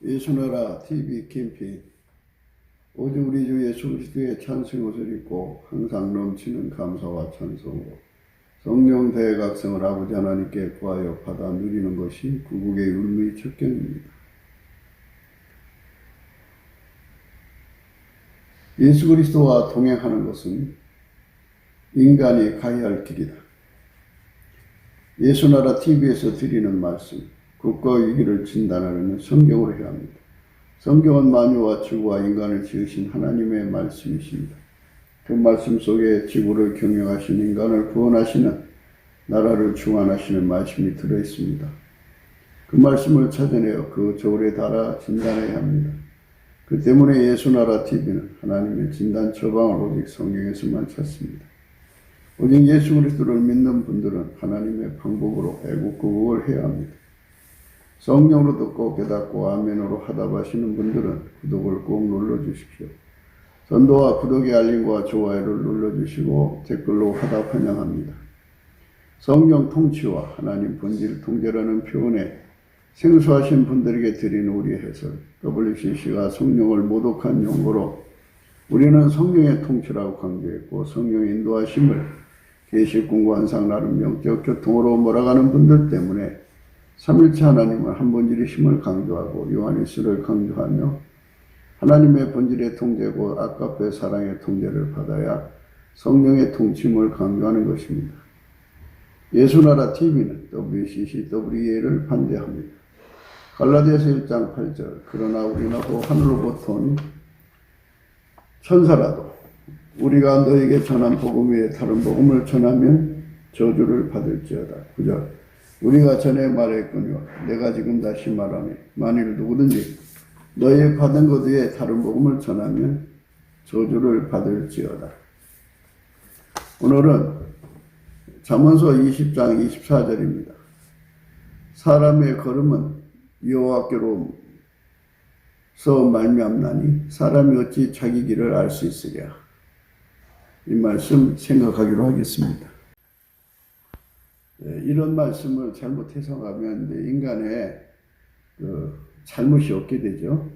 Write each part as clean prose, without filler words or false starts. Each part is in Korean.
예수나라 TV 캠페인 오직 우리 주 예수 그리스도의 찬송 옷을 입고 항상 넘치는 감사와 찬송으로 성령 대각성을 아버지 하나님께 구하여 받아 누리는 것이 구국의 율무의 척견입니다. 예수 그리스도와 동행하는 것은 인간이 가야 할 길이다. 예수나라 TV에서 드리는 말씀, 국가 위기를 진단하려면 성경으로 해야 합니다. 성경은 만유와 지구와 인간을 지으신 하나님의 말씀이십니다. 그 말씀 속에 지구를 경영하신 인간을 구원하시는 나라를 주관하시는 말씀이 들어있습니다. 그 말씀을 찾아내어 그 저울에 달아 진단해야 합니다. 그 때문에 예수나라 TV는 하나님의 진단 처방을 오직 성경에서만 찾습니다. 오직 예수 그리스도를 믿는 분들은 하나님의 방법으로 애국구국을 해야 합니다. 성령으로 듣고 깨닫고 아멘으로 하답하시는 분들은 구독을 꼭 눌러주십시오. 전도와 구독의 알림과 좋아요를 눌러주시고 댓글로 하답 환영합니다. 성령 통치와 하나님 본질 통제라는 표현에 생소하신 분들에게 드린 우리의 해설, WCC가 성령을 모독한 용어로 우리는 성령의 통치라고 강조했고 성령의 인도하심을 계시 공부 한상 나름 영적 교통으로 몰아가는 분들 때문에 삼일체 하나님을 한 본질이심을 강조하고 요한일서를 강조하며 하나님의 본질의 통제고 아까페 사랑의 통제를 받아야 성령의 통치임을 강조하는 것입니다. 예수나라 TV는 WCC, WEA를 반대합니다. 갈라디아서 1장 8절 그러나 우리는 또 하늘로부터 온 천사라도 우리가 너에게 전한 복음 외에 다른 복음을 전하면 저주를 받을지어다. 9절 우리가 전에 말했거니와 내가 지금 다시 말하니 만일 누구든지 너희 받은 것 외에 다른 복음을 전하면 저주를 받을지어다. 오늘은 잠언서 20장 24절입니다. 사람의 걸음은 여호와께로서 말미암나니 사람이 어찌 자기 길을 알 수 있으랴. 이 말씀 생각하기로 하겠습니다. 이런 말씀을 잘못 해석하면 인간의 잘못이 없게 되죠.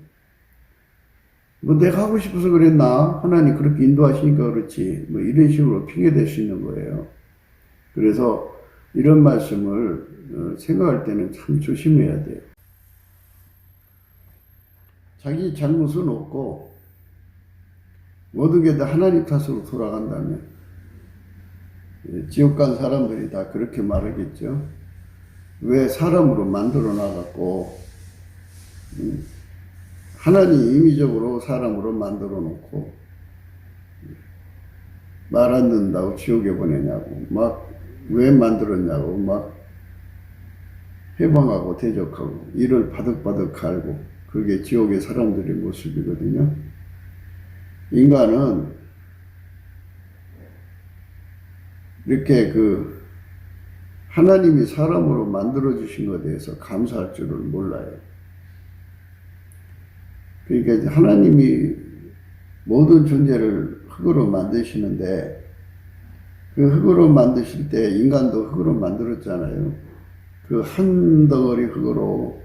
뭐 내가 하고 싶어서 그랬나? 하나님 그렇게 인도하시니까 그렇지. 뭐 이런 식으로 핑계댈 수 있는 거예요. 그래서 이런 말씀을 생각할 때는 참 조심해야 돼요. 자기 잘못은 없고 모든 게 다 하나님 탓으로 돌아간다면 지옥 간 사람들이 다 그렇게 말하겠죠. 왜 사람으로 만들어 놔갖고 하나님 임의적으로 사람으로 만들어 놓고 말 안 듣는다고 지옥에 보내냐고 막 왜 만들었냐고 막 해방하고 대적하고 이를 바득바득 갈고 그게 지옥의 사람들의 모습이거든요. 인간은 이렇게 하나님이 사람으로 만들어주신 것에 대해서 감사할 줄을 몰라요. 그러니까 하나님이 모든 존재를 흙으로 만드시는데 그 흙으로 만드실 때 인간도 흙으로 만들었잖아요. 그 한 덩어리 흙으로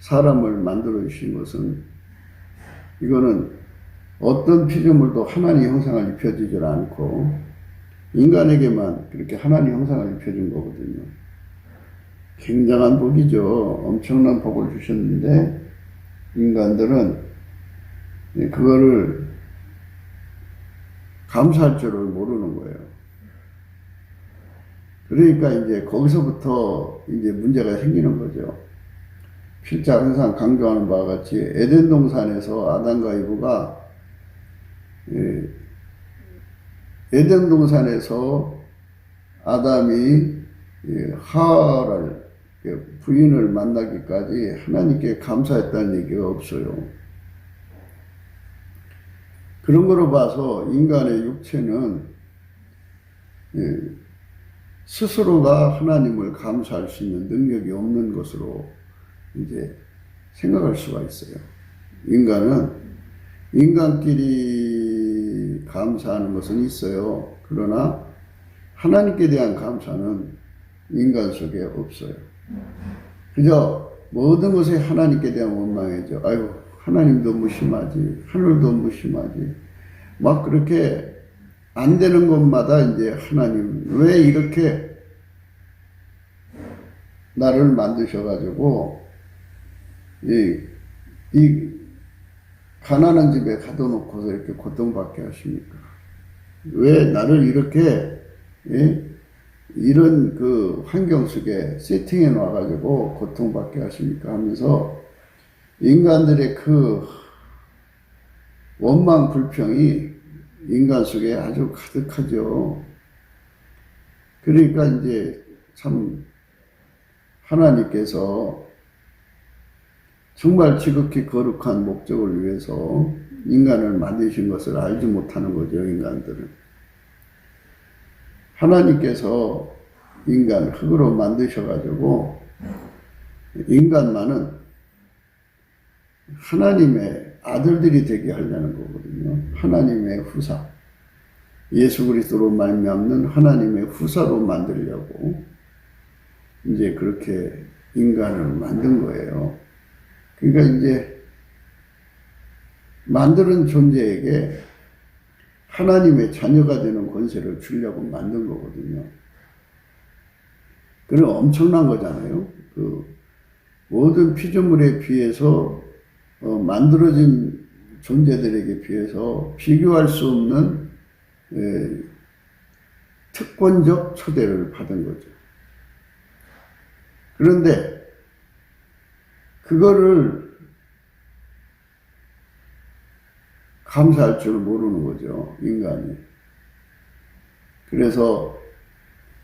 사람을 만들어주신 것은 이거는 어떤 피조물도 하나님 형상을 입혀주질 않고 인간에게만 그렇게 하나님 형상을 입혀준 거거든요. 굉장한 복이죠. 엄청난 복을 주셨는데 인간들은 그거를 감사할 줄을 모르는 거예요. 그러니까 이제 거기서부터 이제 문제가 생기는 거죠. 필자 항상 강조하는 바와 같이 에덴 동산에서 아담과 이브가 에덴 동산에서 아담이 하와를 부인을 만나기까지 하나님께 감사했다는 얘기가 없어요. 그런 거로 봐서 인간의 육체는 스스로가 하나님을 감사할 수 있는 능력이 없는 것으로 이제 생각할 수가 있어요. 인간은 인간끼리 감사하는 것은 있어요. 그러나 하나님께 대한 감사는 인간 속에 없어요. 그저 모든 것에 하나님께 대한 원망이죠. 아유, 하나님도 무심하지, 하늘도 무심하지. 막 그렇게 안 되는 것마다 이제 하나님 왜 이렇게 나를 만드셔가지고 이 가난한 집에 가둬놓고서 이렇게 고통받게 하십니까? 왜 나를 이렇게 이런 그 환경 속에 세팅해 놔가지고 고통받게 하십니까? 하면서 인간들의 그 원망 불평이 인간 속에 아주 가득하죠. 그러니까 이제 참 하나님께서 정말 지극히 거룩한 목적을 위해서 인간을 만드신 것을 알지 못하는 거죠, 인간들은. 하나님께서 인간 흙으로 만드셔가지고 인간만은 하나님의 아들들이 되게 하려는 거거든요. 하나님의 후사. 예수 그리스도로 말미암는 하나님의 후사로 만들려고 이제 그렇게 인간을 만든 거예요. 그러니까 이제 만드는 존재에게 하나님의 자녀가 되는 권세를 주려고 만든 거거든요. 그건 엄청난 거잖아요. 그 모든 피조물에 비해서 만들어진 존재들에게 비해서 비교할 수 없는 특권적 초대를 받은 거죠. 그런데 그거를 감사할 줄 모르는 거죠, 인간이. 그래서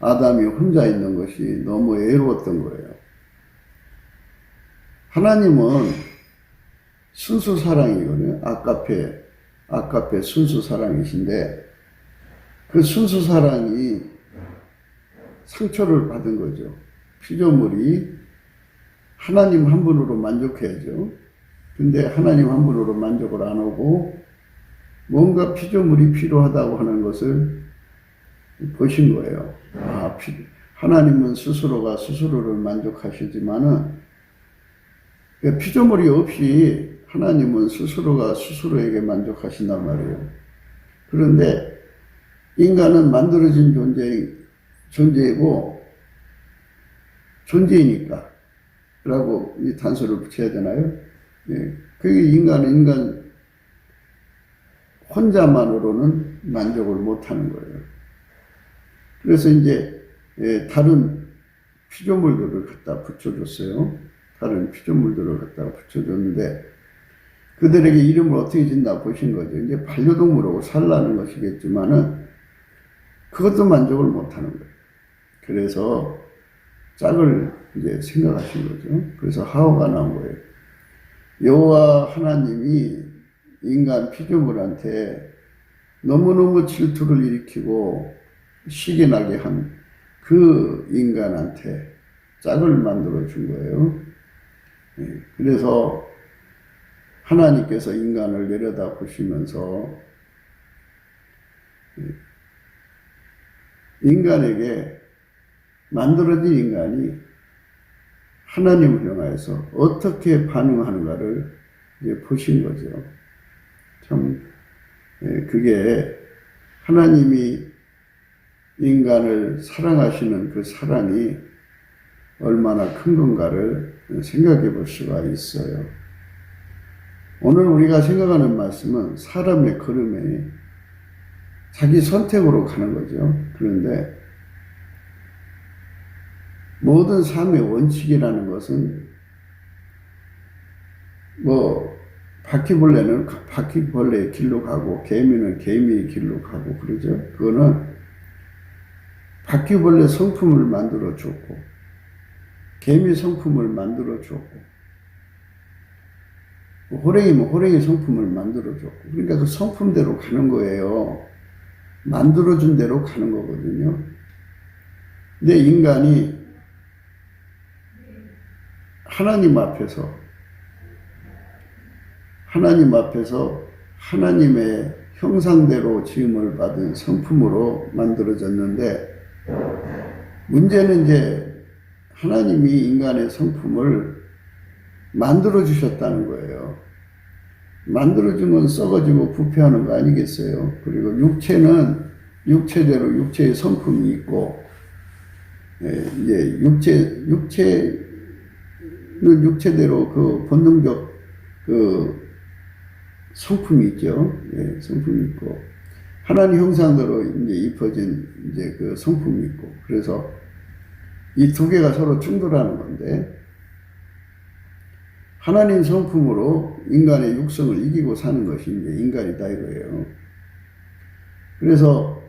아담이 혼자 있는 것이 너무 애로웠던 거예요. 하나님은 순수 사랑이거든요. 아까페 순수 사랑이신데 그 순수 사랑이 상처를 받은 거죠. 피조물이 하나님 한 분으로 만족해야죠. 근데 하나님 한 분으로 만족을 안 하고 뭔가 피조물이 필요하다고 하는 것을 보신 거예요. 하나님은 스스로가 스스로를 만족하시지만은 피조물이 없이 하나님은 스스로가 스스로에게 만족하신단 말이에요. 그런데 인간은 만들어진 존재이고 존재이니까 라고 이 단서를 붙여야 되나요? 예. 그게 인간 혼자만으로는 만족을 못하는 거예요. 그래서 이제 다른 피조물들을 갖다 붙여줬어요. 다른 피조물들을 갖다가 붙여줬는데 그들에게 이름을 어떻게 짓나 보신 거죠. 이제 반려동물하고 살라는 것이겠지만은 그것도 만족을 못하는 거예요. 그래서 짝을 이제 생각하신 거죠. 그래서 하와가 나온 거예요. 여호와 하나님이 인간 피조물한테 너무너무 질투를 일으키고 시기 나게 한 그 인간한테 짝을 만들어 준 거예요. 그래서 하나님께서 인간을 내려다 보시면서 인간에게 만들어진 인간이 하나님을 향해서 어떻게 반응하는가를 이제 보신 거죠. 참 그게 하나님이 인간을 사랑하시는 그 사랑이 얼마나 큰 건가를 생각해 볼 수가 있어요. 오늘 우리가 생각하는 말씀은 사람의 걸음에 자기 선택으로 가는 거죠. 그런데 모든 삶의 원칙이라는 것은 바퀴벌레는 바퀴벌레의 길로 가고 개미는 개미의 길로 가고 그러죠. 그거는 바퀴벌레 성품을 만들어 줬고 개미 성품을 만들어 줬고 호랭이면 호랭이 성품을 만들어 줬고 그러니까 그 성품대로 가는 거예요. 만들어 준 대로 가는 거거든요. 근데 인간이 하나님 앞에서 하나님의 형상대로 지음을 받은 성품으로 만들어졌는데 문제는 이제 하나님이 인간의 성품을 만들어 주셨다는 거예요. 만들어주면 썩어지고 부패하는 거 아니겠어요? 그리고 육체는 육체대로 육체의 성품이 있고, 이제 육체는 육체대로 그 본능적 그 성품이 있죠. 성품이 있고, 하나님 형상대로 이제 입혀진 이제 그 성품이 있고, 그래서 이 두 개가 서로 충돌하는 건데, 하나님 성품으로 인간의 육성을 이기고 사는 것이 이제 인간이다 이거예요. 그래서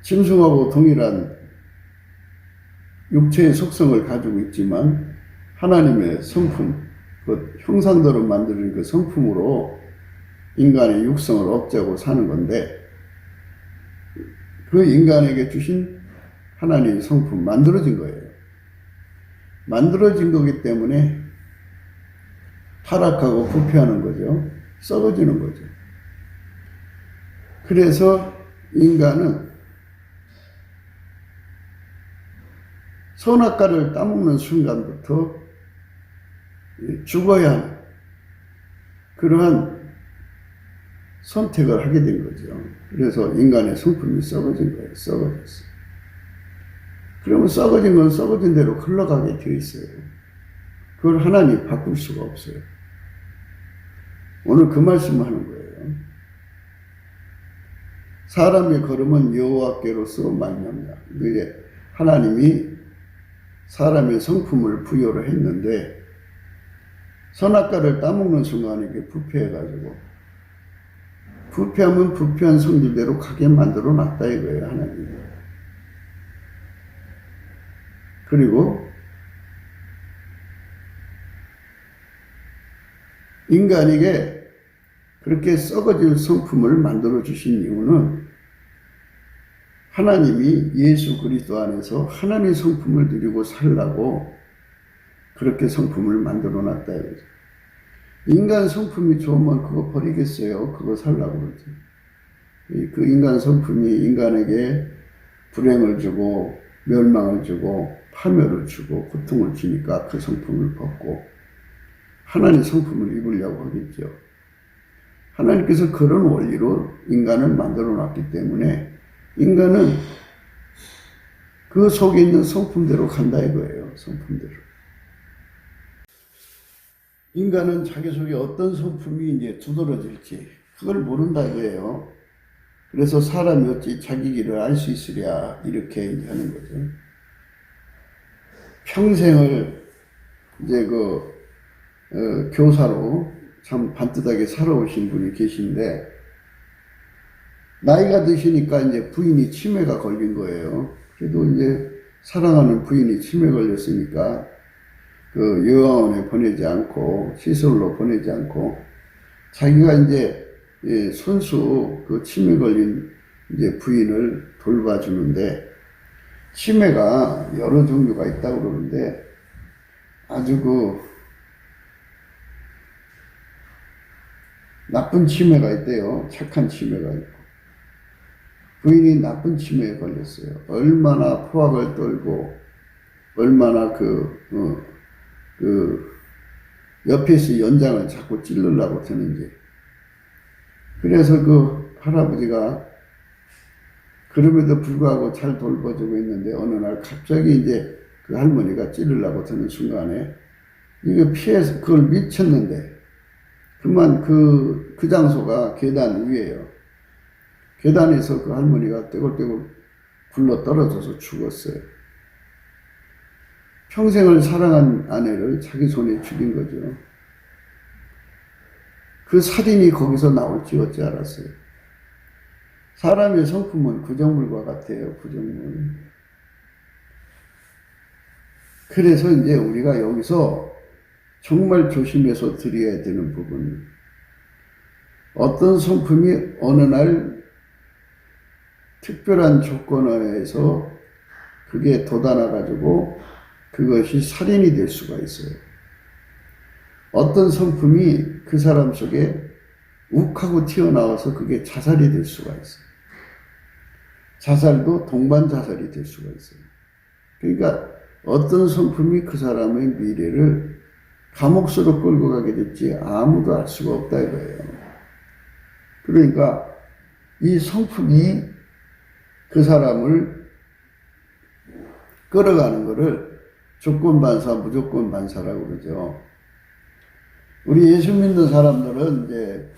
짐승하고 동일한 육체의 속성을 가지고 있지만 하나님의 성품, 그 형상대로 만드는 그 성품으로 인간의 육성을 억제하고 사는 건데, 그 인간에게 주신 하나님의 성품, 만들어진 거예요. 만들어진 거기 때문에 타락하고 부패하는 거죠. 썩어지는 거죠. 그래서 인간은 선악과를 따먹는 순간부터 죽어야 하는 그러한 선택을 하게 된 거죠. 그래서 인간의 성품이 썩어진 거예요. 썩어졌어요. 그러면 썩어진 건 썩어진 대로 흘러가게 되어 있어요. 그걸 하나님이 바꿀 수가 없어요. 오늘 그 말씀을 하는 거예요. 사람의 걸음은 여호와께로서 말미암다. 이게 하나님이 사람의 성품을 부여를 했는데, 선악과를 따먹는 순간에 이게 부패해가지고, 부패하면 부패한 성질대로 가게 만들어 놨다 이거예요, 하나님이. 그리고 인간에게 그렇게 썩어질 성품을 만들어 주신 이유는 하나님이 예수 그리스도 안에서 하나님의 성품을 누리고 살라고 그렇게 성품을 만들어 놨다 이거죠. 인간 성품이 좋으면 그거 버리겠어요? 그거 살라고 그러죠. 그 인간 성품이 인간에게 불행을 주고 멸망을 주고 파멸을 주고 고통을 주니까 그 성품을 벗고 하나님의 성품을 입으려고 하겠죠. 하나님께서 그런 원리로 인간을 만들어 놨기 때문에 인간은 그 속에 있는 성품대로 간다 이거예요. 성품대로. 인간은 자기 속에 어떤 성품이 이제 두드러질지 그걸 모른다 이거예요. 그래서 사람이 어찌 자기 길을 알 수 있으랴 이렇게 하는 거죠. 평생을 이제 교사로 참 반듯하게 살아오신 분이 계신데, 나이가 드시니까 이제 부인이 치매가 걸린 거예요. 그래도 이제 사랑하는 부인이 치매 걸렸으니까 그 요양원에 보내지 않고 시설로 보내지 않고 자기가 이제 손수 그 치매 걸린 이제 부인을 돌봐주는데, 치매가 여러 종류가 있다고 그러는데 아주 그 나쁜 치매가 있대요. 착한 치매가 있고. 부인이 나쁜 치매에 걸렸어요. 얼마나 포악을 떨고 얼마나 옆에서 연장을 자꾸 찌르려고 드는지. 그래서 그 할아버지가 그럼에도 불구하고 잘 돌봐주고 있는데 어느 날 갑자기 이제 그 할머니가 찌르려고 드는 순간에 이거 피해서 그걸 미쳤는데, 그만 그 장소가 계단 위에요. 계단에서 그 할머니가 떼굴떼굴 굴러 떨어져서 죽었어요. 평생을 사랑한 아내를 자기 손에 죽인 거죠. 그 살인이 거기서 나올지 어찌 알았어요. 사람의 성품은 구정물과 같아요. 구정물. 그래서 이제 우리가 여기서 정말 조심해서 드려야 되는 부분, 어떤 성품이 어느 날 특별한 조건하에서 그게 돋아나가지고 그것이 살인이 될 수가 있어요. 어떤 성품이 그 사람 속에 욱하고 튀어나와서 그게 자살이 될 수가 있어요. 자살도 동반 자살이 될 수가 있어요. 그러니까 어떤 성품이 그 사람의 미래를 감옥으로 끌고 가게 될지 아무도 알 수가 없다 이거예요. 그러니까 이 성품이 그 사람을 끌어가는 것을 조건반사, 무조건반사라고 그러죠. 우리 예수 믿는 사람들은 이제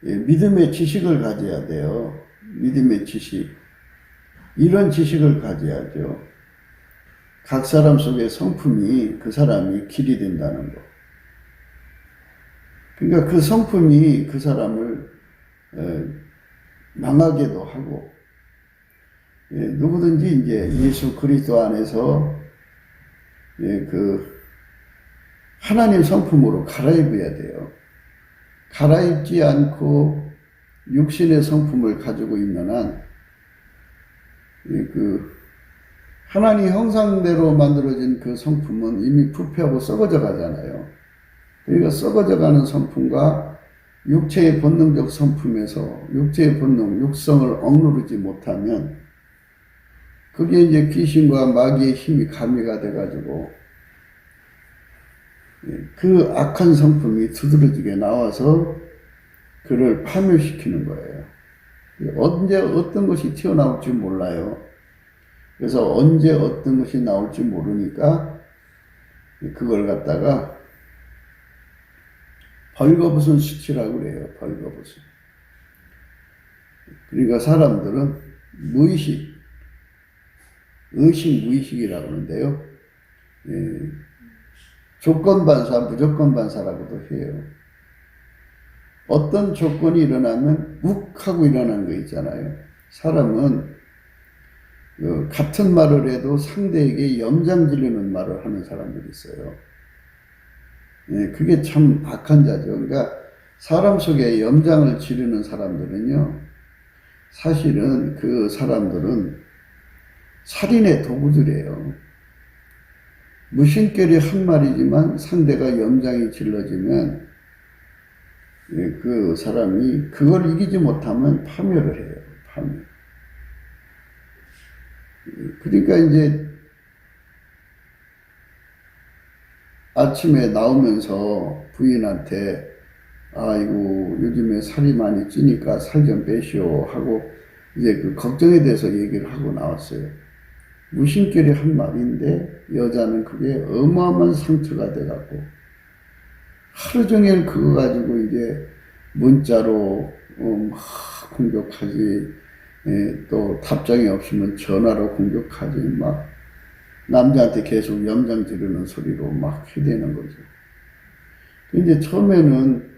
믿음의 지식을 가져야 돼요. 믿음의 지식. 이런 지식을 가져야죠. 각 사람 속의 성품이 그 사람이 길이 된다는 거. 그러니까 그 성품이 그 사람을 망하게도 하고, 누구든지 이제 예수 그리스도 안에서 그 하나님 성품으로 갈아입어야 돼요. 갈아입지 않고 육신의 성품을 가지고 있는 한, 그 하나님 형상대로 만들어진 그 성품은 이미 부패하고 썩어져 가잖아요. 그러니까 썩어져 가는 성품과 육체의 본능적 성품에서 육체의 본능, 육성을 억누르지 못하면 그게 이제 귀신과 마귀의 힘이 가미가 돼가지고 그 악한 성품이 두드러지게 나와서 그를 파멸시키는 거예요. 언제 어떤 것이 튀어나올지 몰라요. 그래서 언제 어떤 것이 나올지 모르니까 그걸 갖다가 벌거벗은 수치라고 그래요. 벌거벗은. 그러니까 사람들은 무의식, 의식, 무의식이라고 하는데요. 조건반사, 무조건반사라고도 해요. 어떤 조건이 일어나면 욱 하고 일어나는 거 있잖아요. 사람은 같은 말을 해도 상대에게 염장 지르는 말을 하는 사람들이 있어요. 그게 참 악한 자죠. 그러니까 사람 속에 염장을 지르는 사람들은요, 사실은 그 사람들은 살인의 도구들이에요. 무심결이 한 말이지만 상대가 염장이 질러지면 그 사람이 그걸 이기지 못하면 파멸을 해요. 파멸. 그러니까 이제 아침에 나오면서 부인한테 아이고 요즘에 살이 많이 찌니까 살 좀 빼시오 하고 이제 그 걱정에 대해서 얘기를 하고 나왔어요. 무심결이 한 말인데 여자는 그게 어마어마한 상처가 돼갖고 하루 종일 그거 가지고 이제 문자로 막 공격하지, 또 답장이 없으면 전화로 공격하지, 막 남자한테 계속 염장 지르는 소리로 막 해대는 거죠. 이제 처음에는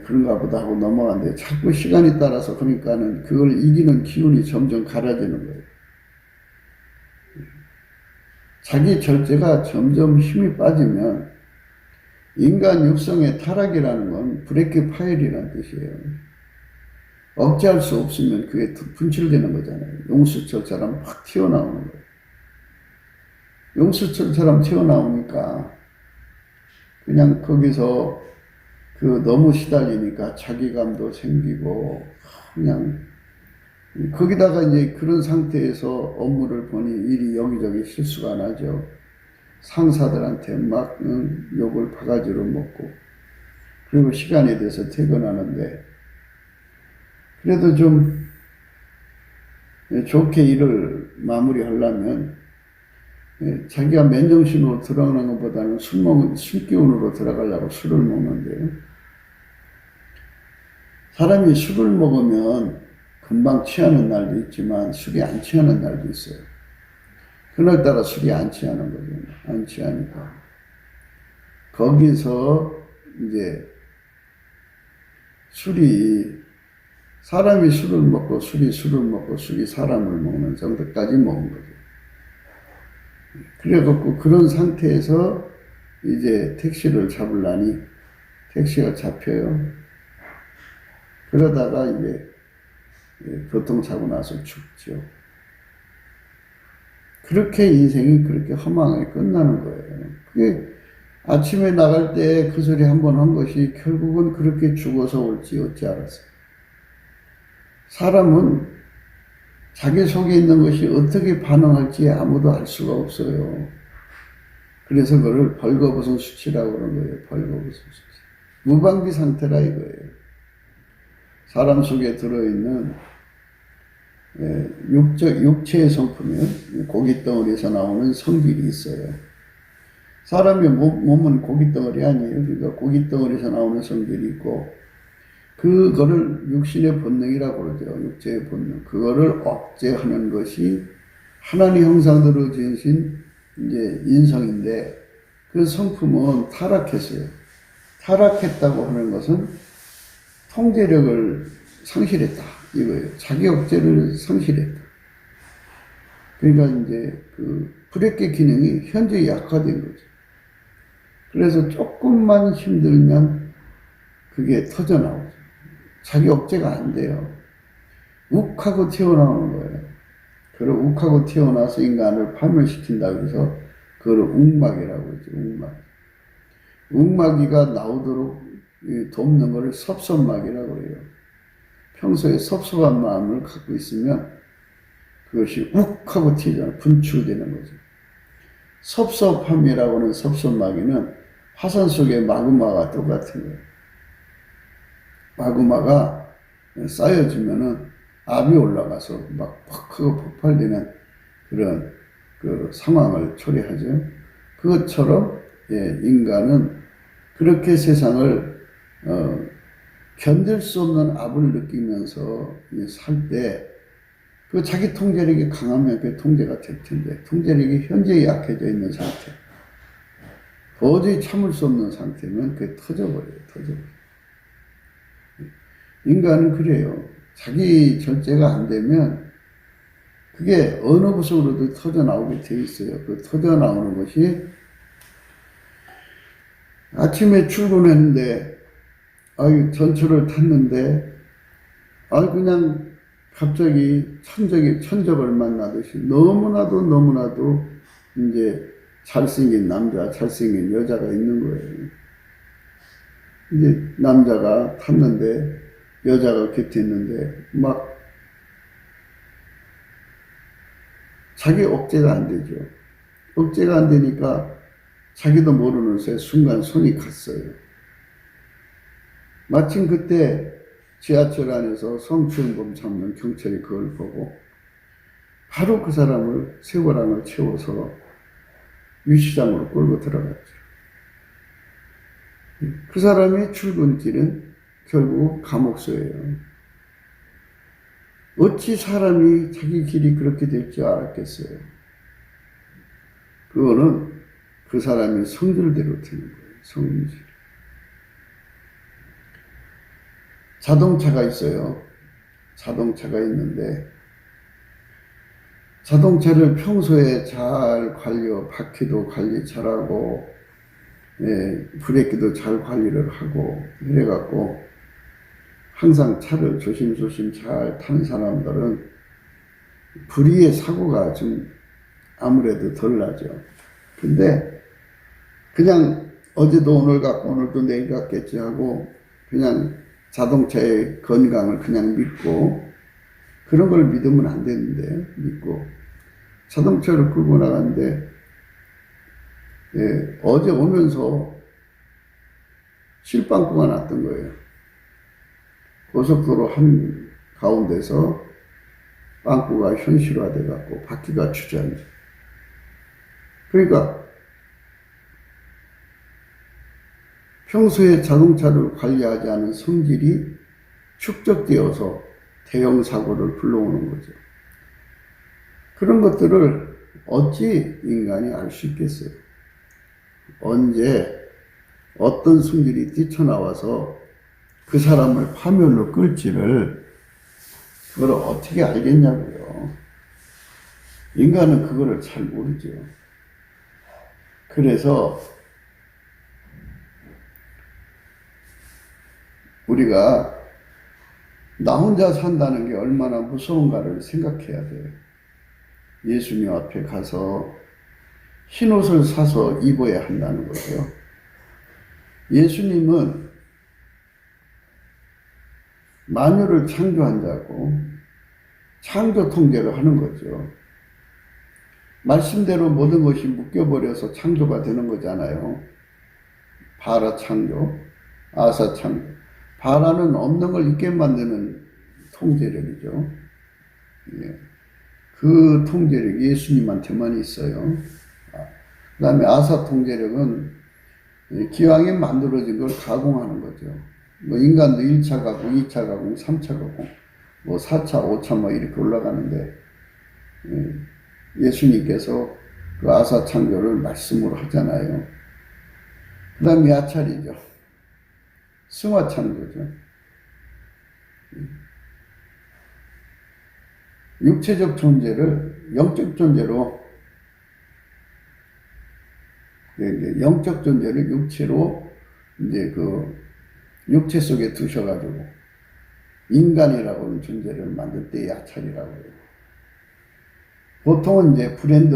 그런가 보다 하고 넘어갔는데 자꾸 시간이 따라서 그러니까는 그걸 이기는 기운이 점점 갈아지는 거예요. 자기 절제가 점점 힘이 빠지면 인간 육성의 타락이라는 건 브레이크 파일이라는 뜻이에요. 억제할 수 없으면 그게 분출되는 거잖아요. 용수철처럼 팍 튀어나오는 거예요. 용수철처럼 튀어나오니까 그냥 거기서 너무 시달리니까 자기감도 생기고 그냥 거기다가 이제 그런 상태에서 업무를 보니 일이 여기저기 실수가 나죠. 상사들한테 막 욕을 바가지로 먹고 그리고 시간이 돼서 퇴근하는데 그래도 좀 좋게 일을 마무리하려면 자기가 맨정신으로 들어가는 것보다는 술기운으로 들어가려고 술을 먹는데요. 사람이 술을 먹으면 금방 취하는 날도 있지만 술이 안 취하는 날도 있어요. 그날따라 술이 안 취하는 거죠. 안 취하니까. 거기서 이제 사람이 술을 먹고 술을 먹고 술이 사람을 먹는 정도까지 먹은 거죠. 그래갖고 그런 상태에서 이제 택시를 잡으려니 택시가 잡혀요. 그러다가 이제 교통사고 나서 죽죠. 그렇게 인생이 그렇게 허망하게 끝나는 거예요. 그게 아침에 나갈 때 그 소리 한 번 한 것이 결국은 그렇게 죽어서 올지 어찌 알았어요. 사람은 자기 속에 있는 것이 어떻게 반응할지 아무도 알 수가 없어요. 그래서 그걸 벌거벗은 수치라고 그러는 거예요. 벌거벗은 수치. 무방비 상태라 이거예요. 사람 속에 들어있는 육체의 성품은 고깃덩어리에서 나오는 성질이 있어요. 사람의 몸은 고깃덩어리 아니에요. 그러니까 고깃덩어리에서 나오는 성질이 있고, 그거를 육신의 본능이라고 그러죠. 육체의 본능. 그거를 억제하는 것이 하나님 형상대로 지으신 이제 인성인데, 그 성품은 타락했어요. 타락했다고 하는 것은 통제력을 상실했다 이거예요. 자기 억제를 상실했다. 그러니까 이제 그 불의의 기능이 현재 약화된 거죠. 그래서 조금만 힘들면 그게 터져 나오죠. 자기 억제가 안 돼요. 욱하고 튀어나오는 거예요. 그리고 욱하고 튀어나와서 인간을 파멸시킨다고 해서 그걸 욱막이라고 하죠. 욱막. 욱막이가 나오도록 돕는 것을 섭섭막이라고 해요. 평소에 섭섭한 마음을 갖고 있으면 그것이 욱하고 튀잖아요. 분출되는 거죠. 섭섭함이라고 하는 섭섭막이는 화산 속의 마그마가 똑같은 거예요. 마그마가 쌓여지면은 압이 올라가서 막 팍 하고 폭발되는 그런 그 상황을 초래하죠. 그것처럼 인간은 그렇게 세상을 견딜 수 없는 압을 느끼면서 살 때 그 자기 통제력이 강하면 그게 통제가 될 텐데 통제력이 현재 약해져 있는 상태, 도저히 참을 수 없는 상태면 그게 터져버려요. 인간은 그래요. 자기 절제가 안 되면 그게 어느 구석으로도 터져 나오게 돼 있어요. 그 터져 나오는 것이 아침에 출근했는데 전철을 탔는데 그냥 갑자기 천적을 만나듯이 너무나도 이제 잘생긴 남자, 잘생긴 여자가 있는 거예요. 이제 남자가 탔는데 여자가 곁에 있는데 막 자기 억제가 안 되죠. 억제가 안 되니까 자기도 모르는 새에 순간 손이 갔어요. 마침 그때 지하철 안에서 성추행범 잡는 경찰이 그걸 보고 바로 그 사람을 세월안을 채워서 유치장으로 끌고 들어갔죠. 그 사람의 출근길은 결국 감옥소예요. 어찌 사람이 자기 길이 그렇게 될 줄 알았겠어요. 그거는 그 사람의 성질대로 되는 거예요. 성질. 자동차가 있어요. 자동차가 있는데 자동차를 평소에 잘 바퀴도 관리 잘하고 브레이크도 잘 관리를 하고 이래갖고 항상 차를 조심조심 잘 타는 사람들은 불의의 사고가 좀 아무래도 덜 나죠. 근데 그냥 어제도 오늘 같고 오늘도 내일 같겠지 하고 그냥 자동차의 건강을 그냥 믿고 그런 걸 믿으면 안 되는데 믿고 자동차를 끌고 나갔는데 어제 오면서 실방구가 났던 거예요. 고속도로 한 가운데서 빵꾸가 현실화돼 갖고 바퀴가 주저앉아. 그러니까 평소에 자동차를 관리하지 않은 성질이 축적되어서 대형 사고를 불러오는 거죠. 그런 것들을 어찌 인간이 알 수 있겠어요? 언제 어떤 성질이 뛰쳐나와서 그 사람을 파멸로 끌지를 그걸 어떻게 알겠냐고요. 인간은 그거를 잘 모르죠. 그래서 우리가 나 혼자 산다는 게 얼마나 무서운가를 생각해야 돼요. 예수님 앞에 가서 흰 옷을 사서 입어야 한다는 거죠. 예수님은 만유를 창조한 자고 창조 통제를 하는 거죠. 말씀대로 모든 것이 묶여버려서 창조가 되는 거잖아요. 바라 창조, 아사 창조. 바라는 없는 걸 있게 만드는 통제력이죠. 예. 그 통제력이 예수님한테만 있어요. 그 다음에 아사 통제력은 기왕에 만들어진 걸 가공하는 거죠. 뭐 인간도 1차 가공, 2차 가공, 3차 가공, 뭐 4차, 5차 뭐 이렇게 올라가는데 예수님께서 그 아사 창조를 말씀으로 하잖아요. 그 다음에 야찰이죠. 승화 창조죠. 육체적 존재를 영적 존재로, 영적 존재를 육체로 이제 그 육체 속에 두셔가지고 인간이라고 하는 존재를 만들 때 야찰이라고 해요. 보통은 이제 브랜드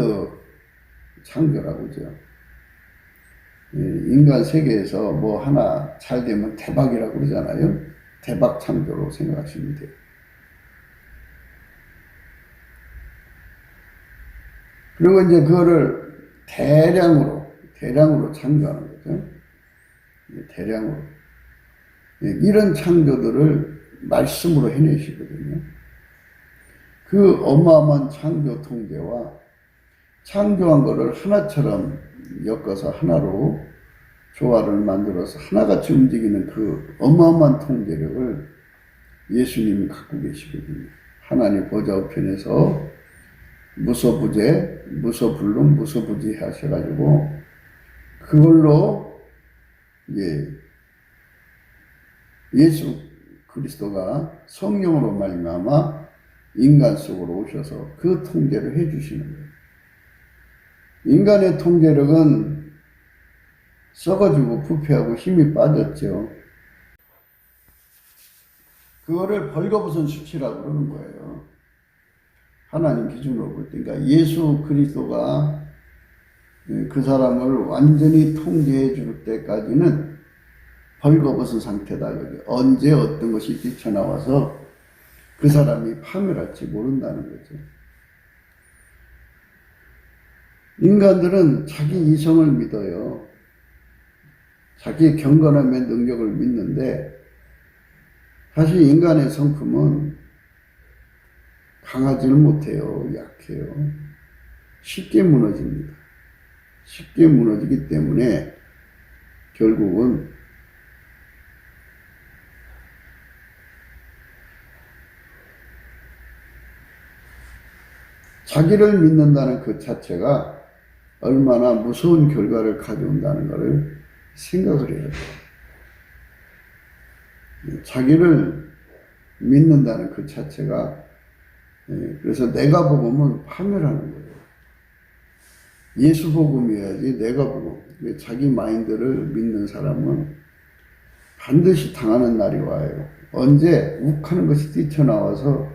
창조라고 하죠. 인간 세계에서 뭐 하나 잘 되면 대박이라고 그러잖아요. 대박 창조로 생각하시면 돼요. 그리고 이제 그거를 대량으로 창조하는 거죠. 대량으로. 이런 창조들을 말씀으로 해내시거든요. 그 어마어마한 창조 통제와 창조한 거를 하나처럼 엮어서 하나로 조화를 만들어서 하나같이 움직이는 그 어마어마한 통제력을 예수님이 갖고 계시거든요. 하나님 보좌 우편에서 무소부재, 무소불능, 무소부지 하셔가지고 그걸로 예수 그리스도가 성령으로 말미암아 인간 속으로 오셔서 그 통제를 해주시는 거예요. 인간의 통제력은 썩어지고 부패하고 힘이 빠졌죠. 그거를 벌거벗은 수치라고 그러는 거예요. 하나님 기준으로 볼 때. 그러니까 예수 그리스도가 그 사람을 완전히 통제해 줄 때까지는 벌거벗은 상태다. 언제 어떤 것이 뛰쳐나와서 그 사람이 파멸할지 모른다는 거죠. 인간들은 자기 이성을 믿어요. 자기 경건함의 능력을 믿는데 사실 인간의 성품은 강하지를 못해요. 약해요. 쉽게 무너집니다. 쉽게 무너지기 때문에 결국은 자기를 믿는다는 그 자체가 얼마나 무서운 결과를 가져온다는 것을 생각을 해야 돼요. 자기를 믿는다는 그 자체가, 그래서 내가 복음은 파멸하는 거예요. 예수 복음이어야지 내가 복음. 자기 마인드를 믿는 사람은 반드시 당하는 날이 와요. 언제 욱하는 것이 뛰쳐나와서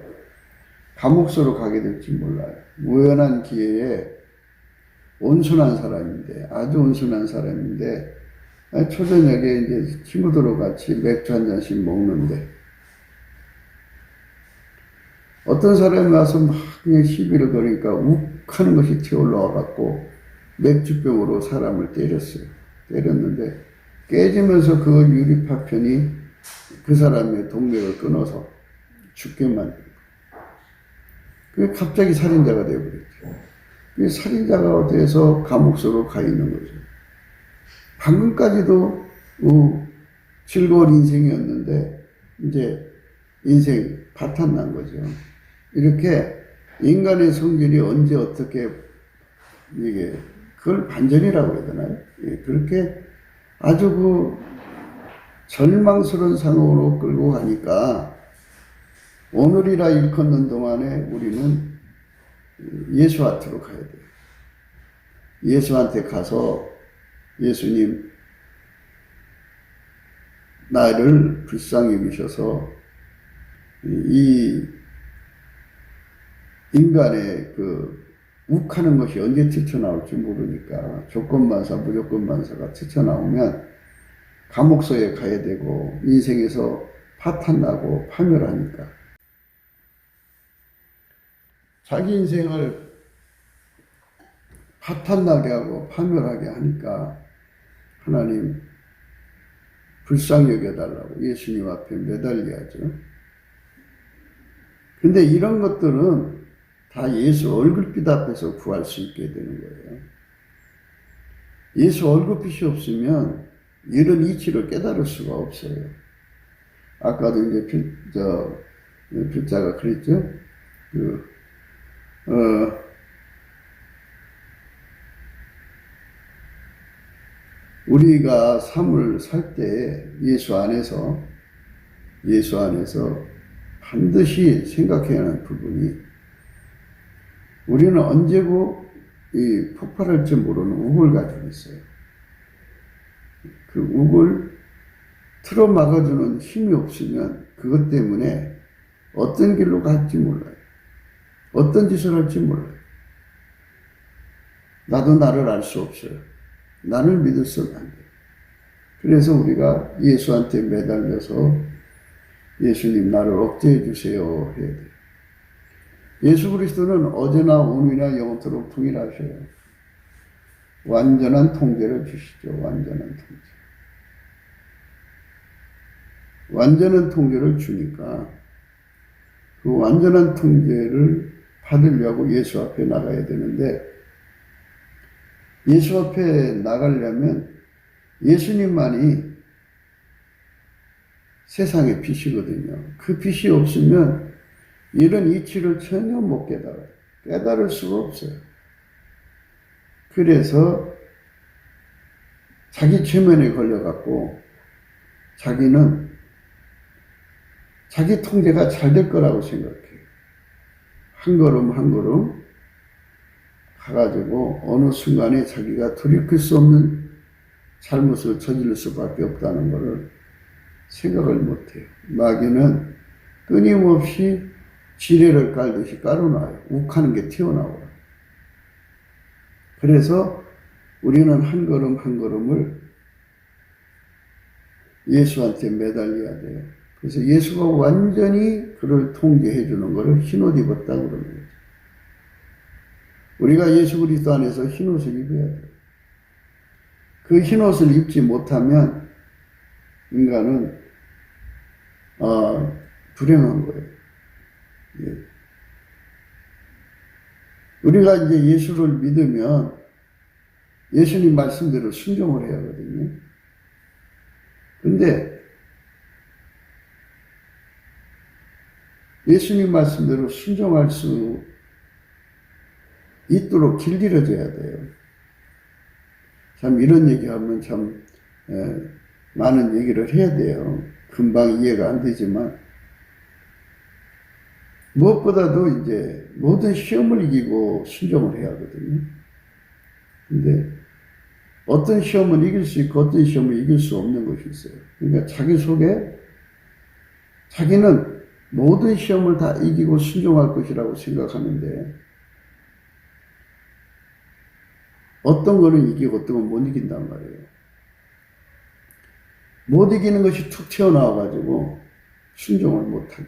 감옥소로 가게 될지 몰라요. 우연한 기회에 온순한 사람인데, 아주 온순한 사람인데, 초저녁에 이제 친구들하고 같이 맥주 한 잔씩 먹는데, 어떤 사람이 와서 막 그냥 시비를 거니까 욱하는 것이 튀어올라와갖고 맥주병으로 사람을 때렸어요. 때렸는데, 깨지면서 그 유리파편이 그 사람의 동맥을 끊어서 죽게 만들고, 그게 갑자기 살인자가 되어버렸죠. 살인자가 돼서 감옥소로 가 있는 거죠. 방금까지도 즐거운 인생이었는데 이제 인생 파탄난 거죠. 이렇게 인간의 성질이 언제 어떻게 그걸 반전이라고 해야 되나요? 그렇게 아주 그 절망스러운 상황으로 끌고 가니까 오늘이라 일컫는 동안에 우리는 예수한테로 가야 돼요. 예수한테 가서 예수님 나를 불쌍히 여기셔서 이 인간의 그 욱하는 것이 언제 튀쳐나올지 모르니까 조건반사, 무조건반사가 튀쳐나오면 감옥소에 가야 되고 인생에서 파탄나고 파멸하니까 자기 인생을 파탄나게 하고 파멸하게 하니까 하나님 불쌍히 여겨달라고 예수님 앞에 매달려야죠. 근데 이런 것들은 다 예수 얼굴빛 앞에서 구할 수 있게 되는 거예요. 예수 얼굴빛이 없으면 이런 이치를 깨달을 수가 없어요. 아까도 이제 필자가 그랬죠. 우리가 삶을 살 때 예수 안에서 반드시 생각해야 하는 부분이, 우리는 언제고 이 폭발할지 모르는 욱을 가지고 있어요. 그 욱을 틀어 막아주는 힘이 없으면 그것 때문에 어떤 길로 갈지 몰라요. 어떤 짓을 할지 몰라요. 나도 나를 알 수 없어요. 나를 믿어서는 안 돼요. 그래서 우리가 예수한테 매달려서 예수님 나를 억제해 주세요 해야 돼요. 예수 그리스도는 어제나 오늘이나 영원토록 동일하셔요. 완전한 통제를 주시죠. 완전한 통제. 완전한 통제를 주니까 그 완전한 통제를 받으려고 예수 앞에 나가야 되는데, 예수 앞에 나가려면 예수님만이 세상의 빛이거든요. 그 빛이 없으면 이런 이치를 전혀 못 깨달아요. 깨달을 수가 없어요. 그래서 자기 최면에 걸려갖고 자기는 자기 통제가 잘 될 거라고 생각해요. 한 걸음 한 걸음 가가지고 어느 순간에 자기가 돌이킬 수 없는 잘못을 저지를 수밖에 없다는 것을 생각을 못해요. 마귀는 끊임없이 지뢰를 깔듯이 깔아놔요. 욱하는 게 튀어나와요. 그래서 우리는 한 걸음 한 걸음을 예수한테 매달려야 돼요. 그래서 예수가 완전히 그를 통제해 주는 것을 흰옷 입었다고 그러는 거죠. 우리가 예수 그리스도 안에서 흰옷을 입어야 돼요. 그 흰옷을 입지 못하면 인간은 불행한 거예요. 예. 우리가 이제 예수를 믿으면 예수님 말씀대로 순종을 해야 하거든요. 근데 예수님 말씀대로 순종할 수 있도록 길들여져야 돼요. 참 이런 얘기하면 참 많은 얘기를 해야 돼요. 금방 이해가 안 되지만, 무엇보다도 이제 모든 시험을 이기고 순종을 해야 하거든요. 근데 어떤 시험은 이길 수 있고 어떤 시험은 이길 수 없는 것이 있어요. 그러니까 자기 속에 자기는 모든 시험을 다 이기고 순종할 것이라고 생각하는데, 어떤 거는 이기고 어떤 건 못 이긴단 말이에요. 못 이기는 것이 툭 튀어나와가지고 순종을 못하게.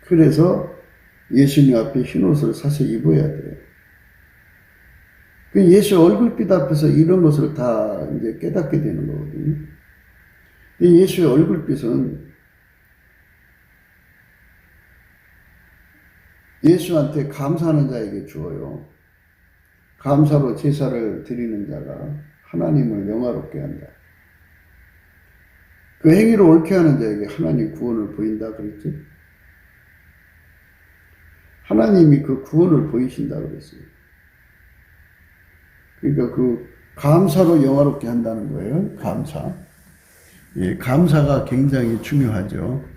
그래서 예수님 앞에 흰옷을 사서 입어야 돼요. 예수 얼굴빛 앞에서 이런 것을 다 이제 깨닫게 되는 거거든요. 예수의 얼굴빛은 예수한테 감사하는 자에게 주어요. 감사로 제사를 드리는 자가 하나님을 영화롭게 한다. 그 행위를 옳게 하는 자에게 하나님 구원을 보인다 그랬죠. 하나님이 그 구원을 보이신다 그랬어요. 그러니까 그 감사로 영화롭게 한다는 거예요. 감사. 예, 감사가 굉장히 중요하죠.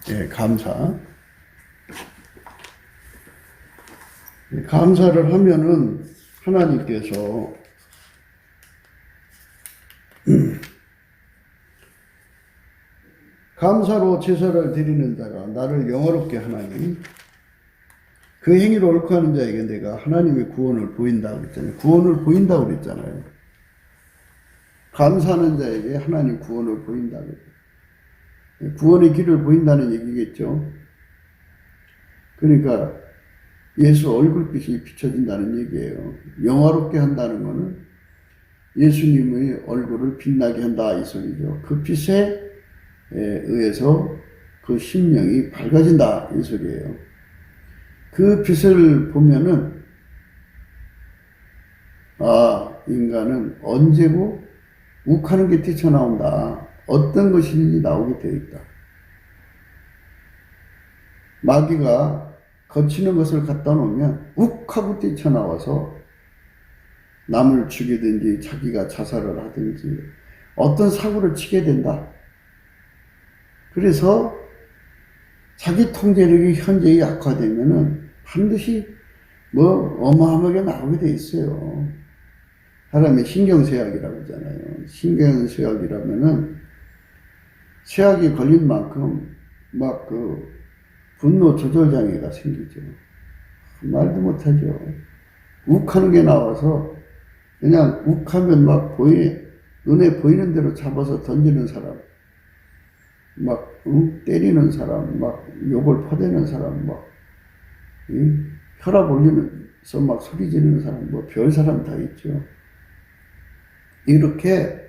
예, 감사. 예, 감사를 하면은 하나님께서 감사로 제사를 드리는 자가 나를 영화롭게 하나니 그 행위를 옳고 하는 자에게 내가 하나님의 구원을 보인다고 그랬잖아요. 구원을 보인다고 그랬잖아요. 감사하는 자에게 하나님 구원을 보인다고 그랬어요. 구원의 길을 보인다는 얘기겠죠. 그러니까 예수 얼굴빛이 비춰진다는 얘기예요. 영화롭게 한다는 것은 예수님의 얼굴을 빛나게 한다 이 소리죠. 그 빛에 의해서 그 심령이 밝아진다 이 소리예요. 그 빛을 보면은 인간은 언제고 욱하는 게 뛰쳐나온다. 어떤 것인지 나오게 되어 있다. 마귀가 거치는 것을 갖다 놓으면 욱하고 뛰쳐나와서 남을 죽이든지 자기가 자살을 하든지 어떤 사고를 치게 된다. 그래서 자기 통제력이 현저히 약화되면은 반드시 어마어마하게 나오게 돼 있어요. 사람이 신경쇠약이라고 하잖아요. 신경쇠약이라면은 쇠약이 걸린 만큼 분노 조절장애가 생기죠. 말도 못하죠. 욱하는 게 나와서 그냥 욱하면 눈에 보이는 대로 잡아서 던지는 사람, 때리는 사람, 욕을 퍼대는 사람, 혈압 올리면서 소리 지르는 사람, 별 사람 다 있죠. 이렇게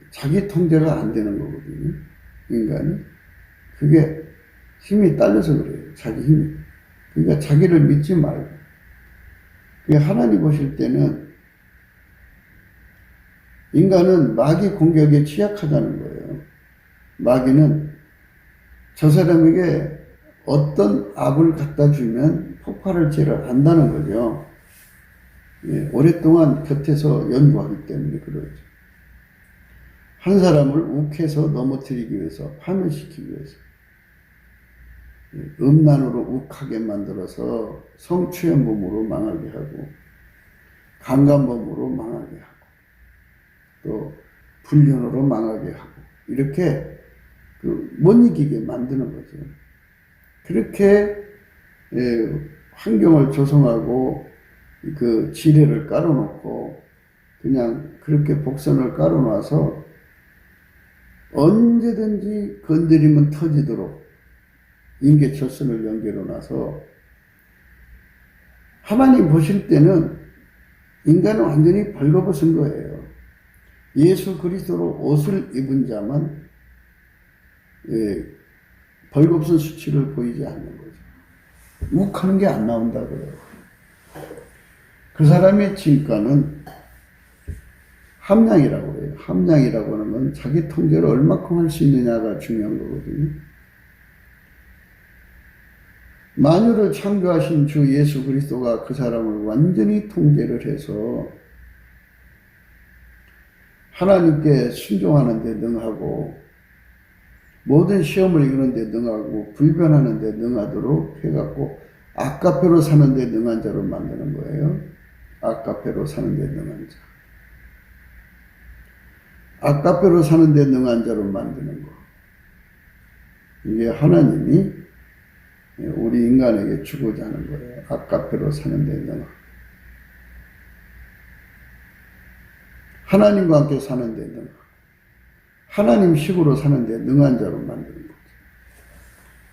자기 통제가 안 되는 거거든요. 인간이. 그게 힘이 딸려서 그래요. 자기 힘이. 그러니까 자기를 믿지 말고. 하나님 보실 때는 인간은 마귀 공격에 취약하다는 거예요. 마귀는 저 사람에게 어떤 악을 갖다 주면 폭발할 지를 안다는 거죠. 오랫동안 곁에서 연구하기 때문에 그러죠. 한 사람을 욱해서 넘어뜨리기 위해서, 파멸시키기 위해서. 음란으로 욱하게 만들어서 성추행범으로 망하게 하고, 강간범으로 망하게 하고, 또 불륜으로 망하게 하고, 이렇게 못 이기게 만드는 거죠. 그렇게 환경을 조성하고 그 지뢰를 깔아놓고 그냥 그렇게 복선을 깔아놔서 언제든지 건드리면 터지도록 인계철선을 연결해놔서 하나님 보실 때는 인간은 완전히 벌거벗은 거예요. 예수 그리스도로 옷을 입은 자만 벌거벗은 수치를 보이지 않는 거죠. 욱하는 게 안 나온다고요. 그 사람의 진가는 함량이라고 해요. 함량이라고 하는 건 자기 통제를 얼마큼 할 수 있느냐가 중요한 거거든요. 만유를 창조하신 주 예수 그리스도가 그 사람을 완전히 통제를 해서 하나님께 순종하는 데 능하고 모든 시험을 이기는 데 능하고 불변하는 데 능하도록 해갖고 아까페로 사는 데 능한 자로 만드는 거예요. 아까페로 사는 데 능한 자. 아까페로 사는 데 능한 자로 만드는 거. 이게 하나님이 우리 인간에게 주고자 하는 거예요. 아까페로 사는 데 능한. 하나님과 함께 사는 데 능한. 하나님식으로 사는 데 능한 자로 만드는 거죠.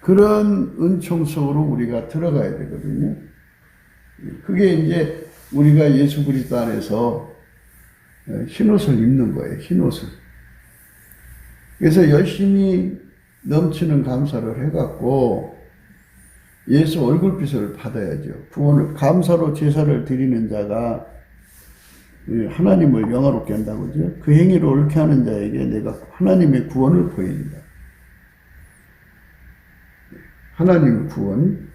그런 은총 속으로 우리가 들어가야 되거든요. 그게 이제 우리가 예수 그리스도 안에서 흰옷을 입는 거예요. 흰옷을. 그래서 열심히 넘치는 감사를 해갖고 예수 얼굴빛을 받아야죠. 구원을 감사로 제사를 드리는 자가 하나님을 영화롭게 한다고 그러죠. 그 행위를 옳게 하는 자에게 내가 하나님의 구원을 보인다. 하나님의 구원.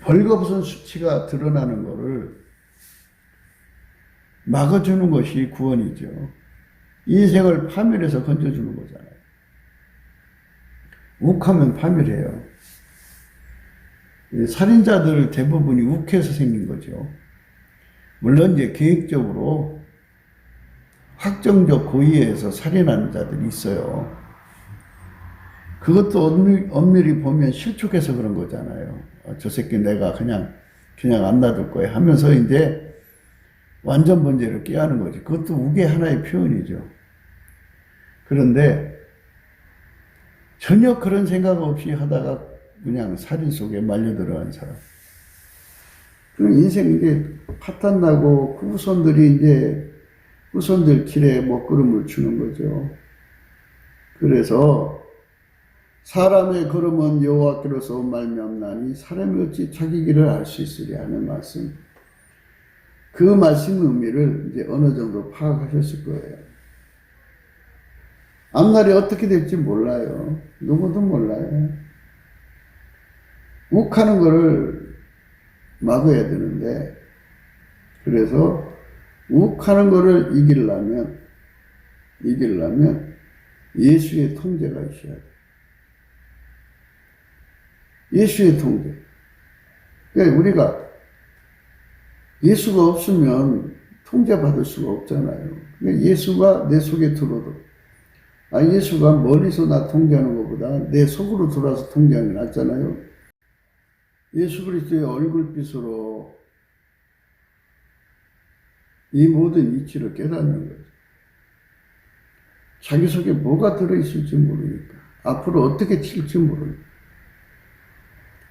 벌거벗은 수치가 드러나는 것을 막아주는 것이 구원이죠. 인생을 파멸해서 건져주는 거잖아요. 욱하면 파멸해요. 살인자들 대부분이 욱해서 생긴 거죠. 물론 이제 계획적으로 확정적 고의에 의해서 살인하는 자들이 있어요. 그것도 엄밀히 보면 실축해서 그런 거잖아요. 저 새끼 내가 그냥 안 놔둘 거야 하면서 이제 완전 번제를 꾀하는 거지. 그것도 욱의 하나의 표현이죠. 그런데 전혀 그런 생각 없이 하다가 그냥 살인 속에 말려 들어간 사람. 그럼 인생 이제 파탄 나고 그 후손들이 이제 후손들 길에 먹구름을 주는 거죠. 그래서 사람의 걸음은 여호와께로서 말미암나니 사람이 어찌 자기 길을 알 수 있으랴 하는 말씀. 그 말씀 의미를 이제 어느 정도 파악하셨을 거예요. 앞날이 어떻게 될지 몰라요. 누구도 몰라요. 욱하는 거를 막아야 되는데, 그래서 욱하는 거를 이기려면 예수의 통제가 있어야 돼. 예수의 통제. 그러니까 우리가 예수가 없으면 통제받을 수가 없잖아요. 그러니까 예수가 내 속에 들어도, 예수가 멀리서 나 통제하는 것보다 내 속으로 들어와서 통제하는 게 낫잖아요. 예수 그리스도의 얼굴빛으로 이 모든 이치를 깨닫는 거죠. 자기 속에 뭐가 들어있을지 모르니까, 앞으로 어떻게 튈지 모르니까,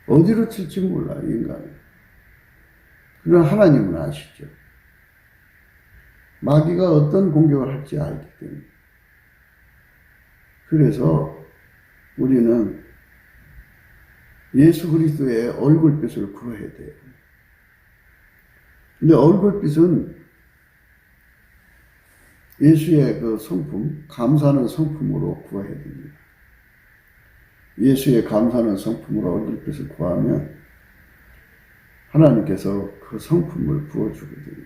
어디로 튈지 몰라, 인간은. 그러나 하나님은 아시죠. 마귀가 어떤 공격을 할지 알기 때문에. 그래서 우리는 예수 그리스도의 얼굴빛을 구해야 돼요. 근데 얼굴빛은 예수의 그 성품, 감사하는 성품으로 구해야 됩니다. 예수의 감사하는 성품으로 얼굴빛을 구하면 하나님께서 그 성품을 부어주거든요.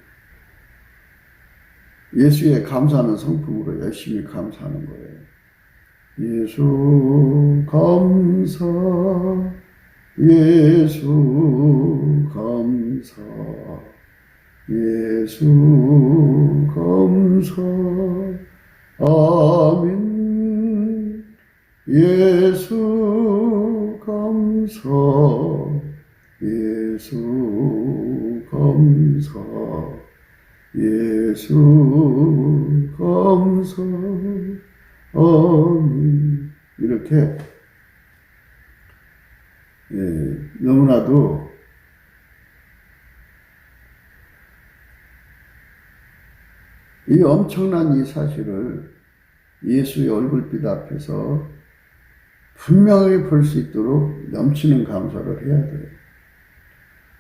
예수의 감사하는 성품으로 열심히 감사하는 거예요. 예수 감사, 예수 감사, 예수 감사, 아멘. 예수 감사, 예수 감사, 예수 감사, 아멘. 이렇게 너무나도 이 엄청난 이 사실을 예수의 얼굴빛 앞에서 분명히 볼 수 있도록 넘치는 감사를 해야 돼요.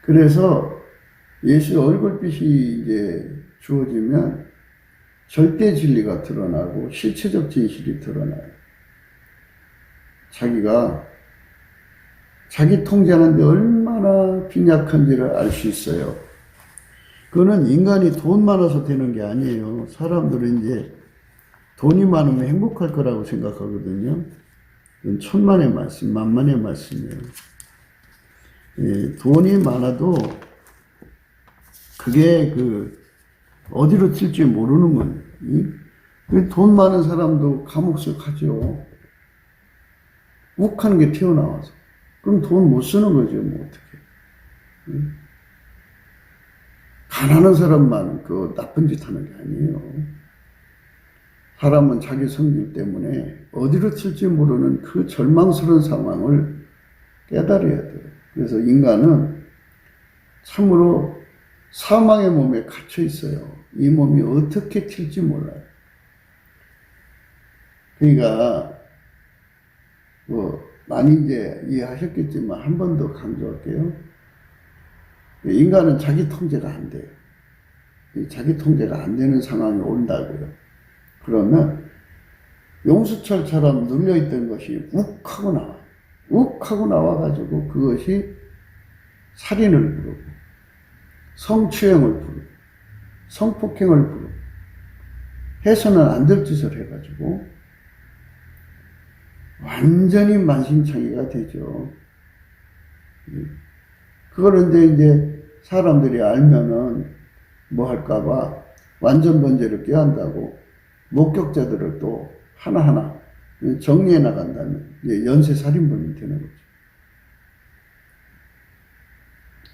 그래서 예수의 얼굴빛이 이제 주어지면 절대 진리가 드러나고 실체적 진실이 드러나요. 자기가 자기 통제하는데 얼마나 빈약한지를 알 수 있어요. 그거는 인간이 돈 많아서 되는 게 아니에요. 사람들은 이제 돈이 많으면 행복할 거라고 생각하거든요. 이건 천만의 말씀, 만만의 말씀이에요. 돈이 많아도 그게 어디로 튈지 모르는 거예요. 돈 많은 사람도 감옥 속 하죠. 욱하는 게 튀어나와서. 그럼 돈 못 쓰는 거죠, 뭐, 어떻게. 가난한 사람만 나쁜 짓 하는 게 아니에요. 사람은 자기 성질 때문에 어디로 튈지 모르는 그 절망스러운 상황을 깨달아야 돼요. 그래서 인간은 참으로 사망의 몸에 갇혀 있어요. 이 몸이 어떻게 튈지 몰라요. 그러니까 많이 이제 이해하셨겠지만 한 번 더 강조할게요. 인간은 자기 통제가 안 돼요. 자기 통제가 안 되는 상황이 온다고요. 그러면 용수철처럼 눌려있던 것이 욱하고 나와요. 욱하고 나와가지고 그것이 살인을 부르고 성추행을 부르고 성폭행을 부르고 해서는 안 될 짓을 해가지고 완전히 만신창이가 되죠. 그걸 이제 사람들이 알면은 뭐 할까봐 완전 번제를 꾀한다고 목격자들을 또 하나하나 정리해 나간다면 연쇄살인범이 되는 거죠.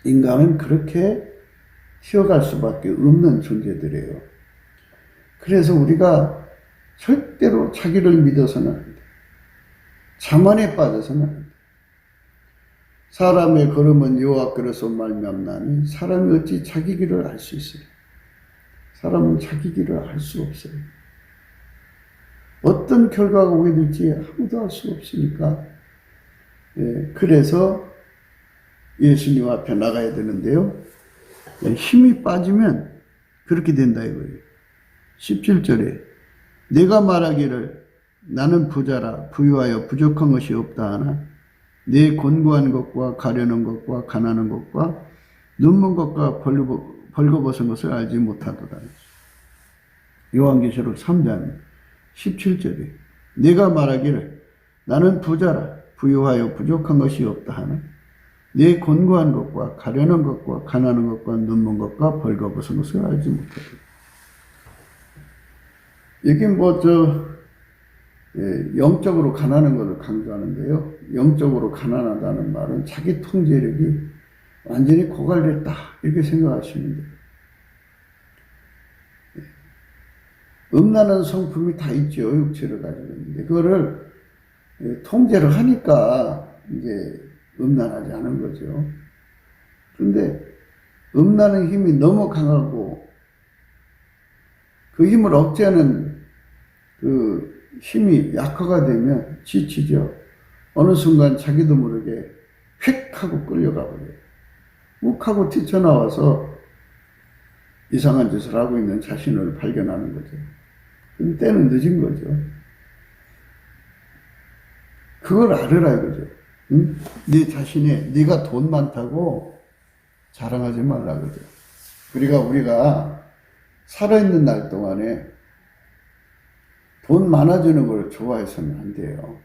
인간은 그렇게 튀어갈 수밖에 없는 존재들이에요. 그래서 우리가 절대로 자기를 믿어서는 안 돼. 자만에 빠져서는 안 돼. 사람의 걸음은 여호와께로서 말미암나니 사람이 어찌 자기 길을 알 수 있으랴. 사람은 자기 길을 알 수 없어요. 어떤 결과가 오게 될지 아무도 알 수 없으니까. 그래서 예수님 앞에 나가야 되는데요. 힘이 빠지면 그렇게 된다 이거예요. 17절에 내가 말하기를 나는 부자라 부유하여 부족한 것이 없다 하나 내 곤고한 것과 가려는 것과 가난한 것과 눈먼 것과 벌거벗은 것을 알지 못하도다. 요한계시록 3장 17절에 내가 말하기를 나는 부자라 부유하여 부족한 것이 없다 하나 내 곤고한 것과 가려는 것과 가난한 것과 눈먼 것과 벌거벗은 것을 알지 못하도다. 여기 영적으로 가난한 것을 강조하는데요. 영적으로 가난하다는 말은 자기 통제력이 완전히 고갈됐다 이렇게 생각하시면 돼요. 음란한 성품이 다 있죠. 육체를 가지고 있는데 그거를 통제를 하니까 이제 음란하지 않은 거죠. 그런데 음란의 힘이 너무 강하고 그 힘을 억제하는 그 힘이 약화가 되면 지치죠. 어느 순간 자기도 모르게 휙 하고 끌려가 버려요. 묵 하고 튀쳐나와서 이상한 짓을 하고 있는 자신을 발견하는 거죠. 그럼 때는 늦은 거죠. 그걸 알으라 이거죠. 응? 네 자신의 네가 돈 많다고 자랑하지 말라 그죠. 그러니까 우리가 살아있는 날 동안에 돈 많아지는 걸 좋아해서는 안 돼요.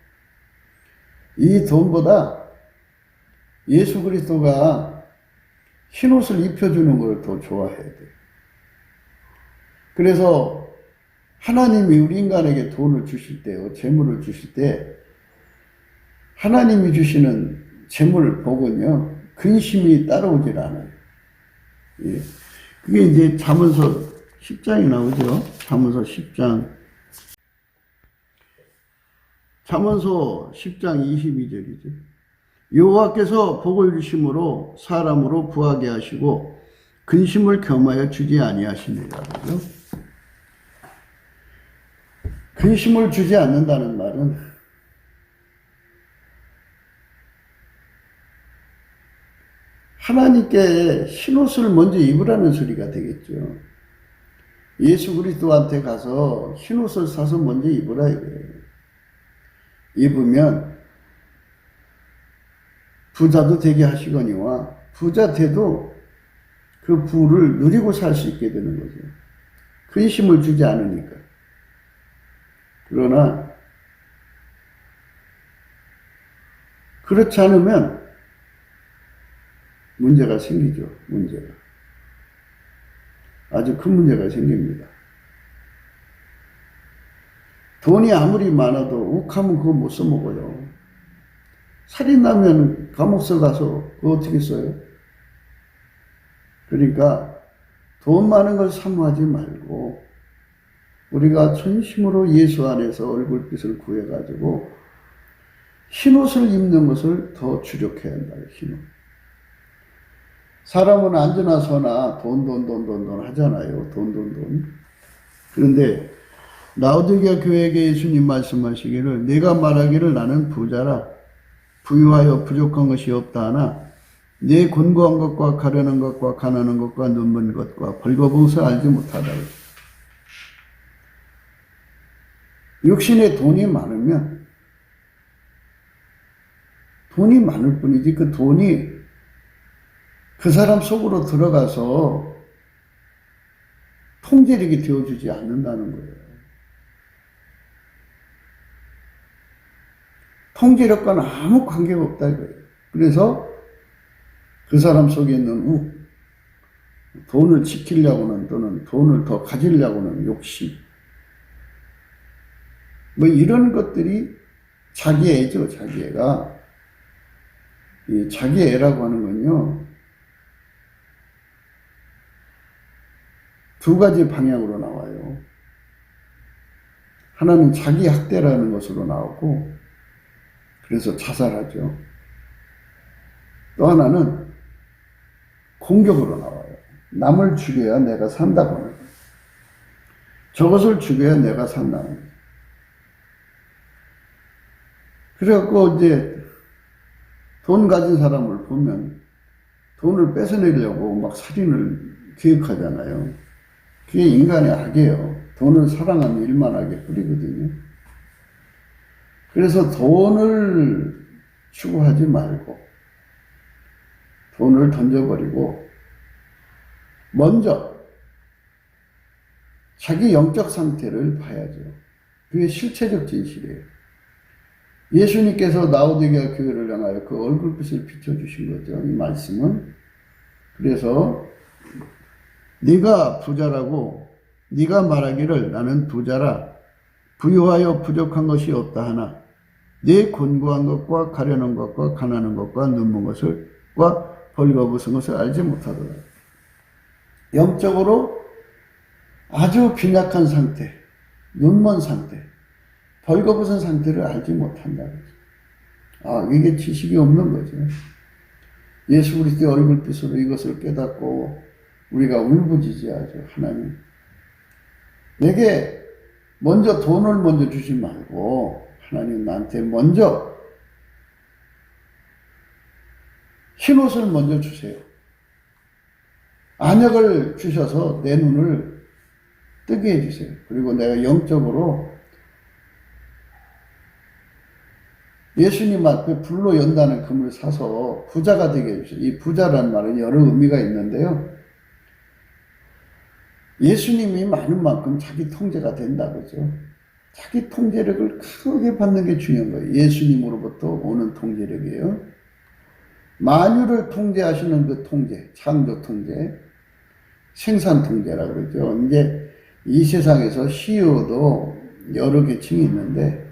이 돈보다 예수 그리스도가 흰옷을 입혀주는 걸 더 좋아해야 돼요. 그래서 하나님이 우리 인간에게 돈을 주실 때요, 재물을 주실 때 하나님이 주시는 재물 복은요, 근심이 따라오질 않아요. 예. 그게 이제 잠언서 10장이 나오죠. 잠언서 10장. 잠언서 10장 22절이죠. 여호와께서 복을 주심으로 사람으로 부하게 하시고 근심을 겸하여 주지 아니하시니라. 근심을 주지 않는다는 말은 하나님께 흰옷을 먼저 입으라는 소리가 되겠죠. 예수 그리스도한테 가서 흰옷을 사서 먼저 입으라 이거예요. 입으면 부자도 되게 하시거니와 부자 돼도 그 부를 누리고 살 수 있게 되는 거죠. 근심을 주지 않으니까. 그러나 그렇지 않으면 문제가 생기죠. 문제가. 아주 큰 문제가 생깁니다. 돈이 아무리 많아도 욱하면 그거 못 써먹어요. 살인나면 감옥서 가서 그거 어떻게 써요? 그러니까 돈 많은 걸 사모하지 말고 우리가 전심으로 예수 안에서 얼굴빛을 구해가지고 흰옷을 입는 것을 더 주력해야 한다. 흰옷. 사람은 앉으나 서나 돈 하잖아요. 돈. 그런데 라오디게아 교회에게 예수님 말씀하시기를 내가 말하기를 나는 부자라 부유하여 부족한 것이 없다 하나 내 곤고한 것과 가려는 것과 가난한 것과 눈먼 것과 벌거벗어 알지 못하다. 육신에 돈이 많으면 돈이 많을 뿐이지 그 돈이 그 사람 속으로 들어가서 통제력이 되어주지 않는다는 거예요. 통제력과는 아무 관계가 없다 이거예요. 그래서 그 사람 속에 있는 돈을 지키려고는 또는 돈을 더 가지려고는 욕심 뭐 이런 것들이 자기애죠. 자기애가 이 자기애라고 하는 건요 두 가지 방향으로 나와요. 하나는 자기 학대라는 것으로 나오고 그래서 자살하죠. 또 하나는 공격으로 나와요. 남을 죽여야 내가 산다고 하는 거예요. 저것을 죽여야 내가 산다는 거예요. 그래갖고 이제 돈 가진 사람을 보면 돈을 뺏어내려고 막 살인을 기획하잖아요. 그게 인간의 악이에요. 돈을 사랑하면 일만하게 뿌리거든요. 그래서 돈을 추구하지 말고 돈을 던져버리고 먼저 자기 영적 상태를 봐야죠. 그게 실체적 진실이에요. 예수님께서 라오디게아 교회를 향하여 그 얼굴빛을 비춰주신 거죠. 이 말씀은. 그래서 네가 부자라고 네가 말하기를 나는 부자라 부유하여 부족한 것이 없다 하나 네 곤고한 것과 가려는 것과 가난한 것과 눈먼 것과 벌거벗은 것을 알지 못하더라. 영적으로 아주 빈약한 상태, 눈먼 상태, 벌거벗은 상태를 알지 못한다는 거죠. 이게 지식이 없는 거죠. 예수 그리스도의 얼굴빛으로 이것을 깨닫고 우리가 울부짖어야죠. 하나님, 내게 먼저 돈을 먼저 주지 말고 하나님 나한테 먼저 흰옷을 먼저 주세요. 안역을 주셔서 내 눈을 뜨게 해주세요. 그리고 내가 영적으로 예수님 앞에 불로 연다는 금을 사서 부자가 되게 해주세요. 이 부자란 말은 여러 의미가 있는데요. 예수님이 많은 만큼 자기 통제가 된다 그죠. 자기 통제력을 크게 받는 게 중요한 거예요. 예수님으로부터 오는 통제력이에요. 만유를 통제하시는 그 통제, 창조 통제, 생산 통제라고 그러죠. 이제 이 세상에서 CEO도 여러 계층이 있는데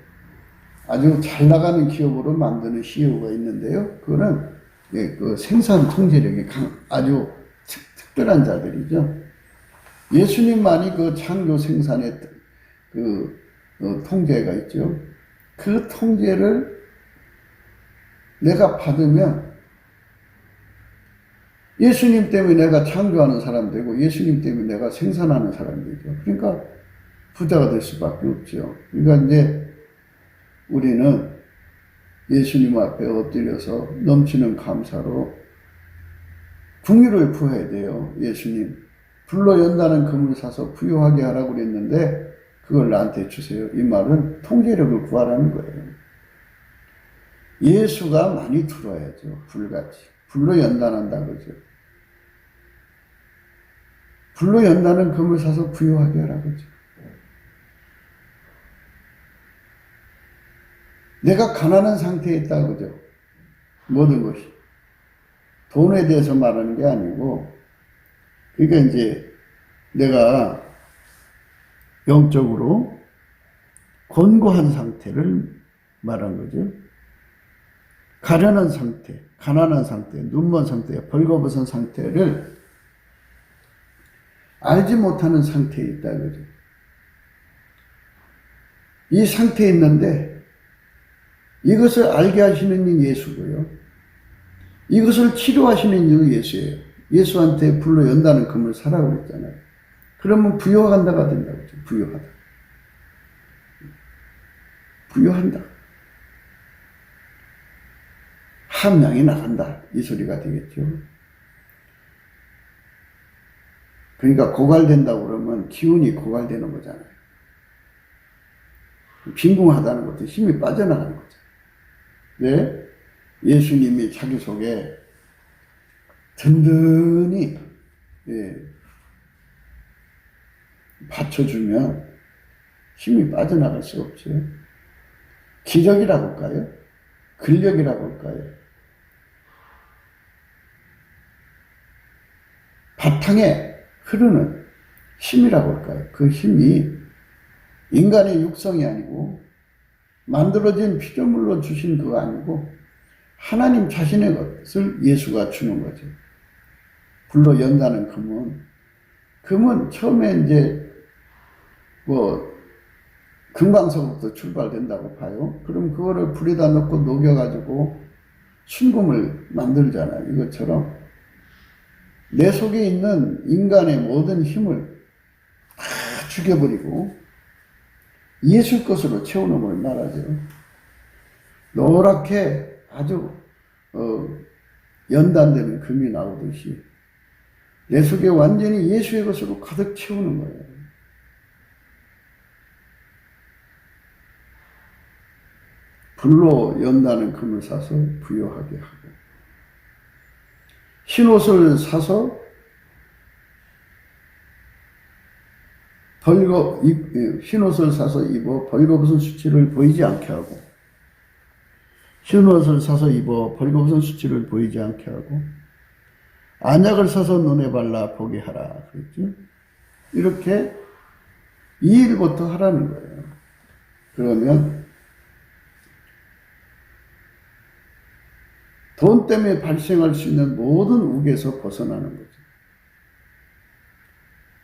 아주 잘 나가는 기업으로 만드는 CEO가 있는데요. 그거는 그 생산 통제력이 아주 특별한 자들이죠. 예수님만이 그 창조 생산의 통제가 있죠. 그 통제를 내가 받으면 예수님 때문에 내가 창조하는 사람 되고 예수님 때문에 내가 생산하는 사람 되죠. 그러니까 부자가 될 수밖에 없죠. 그러니까 이제 우리는 예수님 앞에 엎드려서 넘치는 감사로 궁유를 구해야 돼요. 예수님, 불로 연다는 금을 사서 부유하게 하라고 그랬는데 그걸 나한테 주세요. 이 말은 통제력을 구하라는 거예요. 예수가 많이 들어야죠. 불같이. 불로 연단한다 그죠. 불로 연다는 금을 사서 부유하게 하라 그죠. 내가 가난한 상태에 있다 그죠. 모든 것이. 돈에 대해서 말하는 게 아니고 그러니까 이제 내가 영적으로 곤고한 상태를 말한 거죠. 가련한 상태, 가난한 상태, 눈먼 상태, 벌거벗은 상태를 알지 못하는 상태에 있다 그죠. 이 상태에 있는데 이것을 알게 하시는 이 예수고요. 이것을 치료하시는 이도 예수예요. 예수한테 불로 연다는 금을 사라고 그랬잖아요. 그러면 부유한다가 된다고 그죠. 부유하다. 부유한다. 함량이 나간다. 이 소리가 되겠죠. 그러니까 고갈된다고 그러면 기운이 고갈되는 거잖아요. 빈궁하다는 것도 힘이 빠져나가는 거죠. 네? 예수님이 자기 속에 든든히 받쳐주면 힘이 빠져나갈 수 없죠. 기력이라고 할까요? 근력이라고 할까요? 바탕에 흐르는 힘이라고 할까요? 그 힘이 인간의 육성이 아니고 만들어진 피조물로 주신 그거 아니고 하나님 자신의 것을 예수가 주는 거죠. 불로 연다는 금은 처음에 이제 금강석부터 출발된다고 봐요. 그럼 그거를 불에다 넣고 녹여가지고 순금을 만들잖아요. 이것처럼 내 속에 있는 인간의 모든 힘을 다 죽여버리고 예술 것으로 채워놓으면 말하죠. 노랗게 아주 연단되는 금이 나오듯이 내 속에 완전히 예수의 것으로 가득 채우는 거예요. 불로 연다는 금을 사서 부여하게 하고, 흰옷을 사서 흰옷을 사서 입어 벌거벗은 수치를 보이지 않게 하고, 흰옷을 사서 입어 벌거벗은 수치를 보이지 않게 하고, 안약을 사서 눈에 발라 보게 하라 그랬죠. 이렇게 이 일부터 하라는 거예요. 그러면 돈 때문에 발생할 수 있는 모든 욱에서 벗어나는 거죠.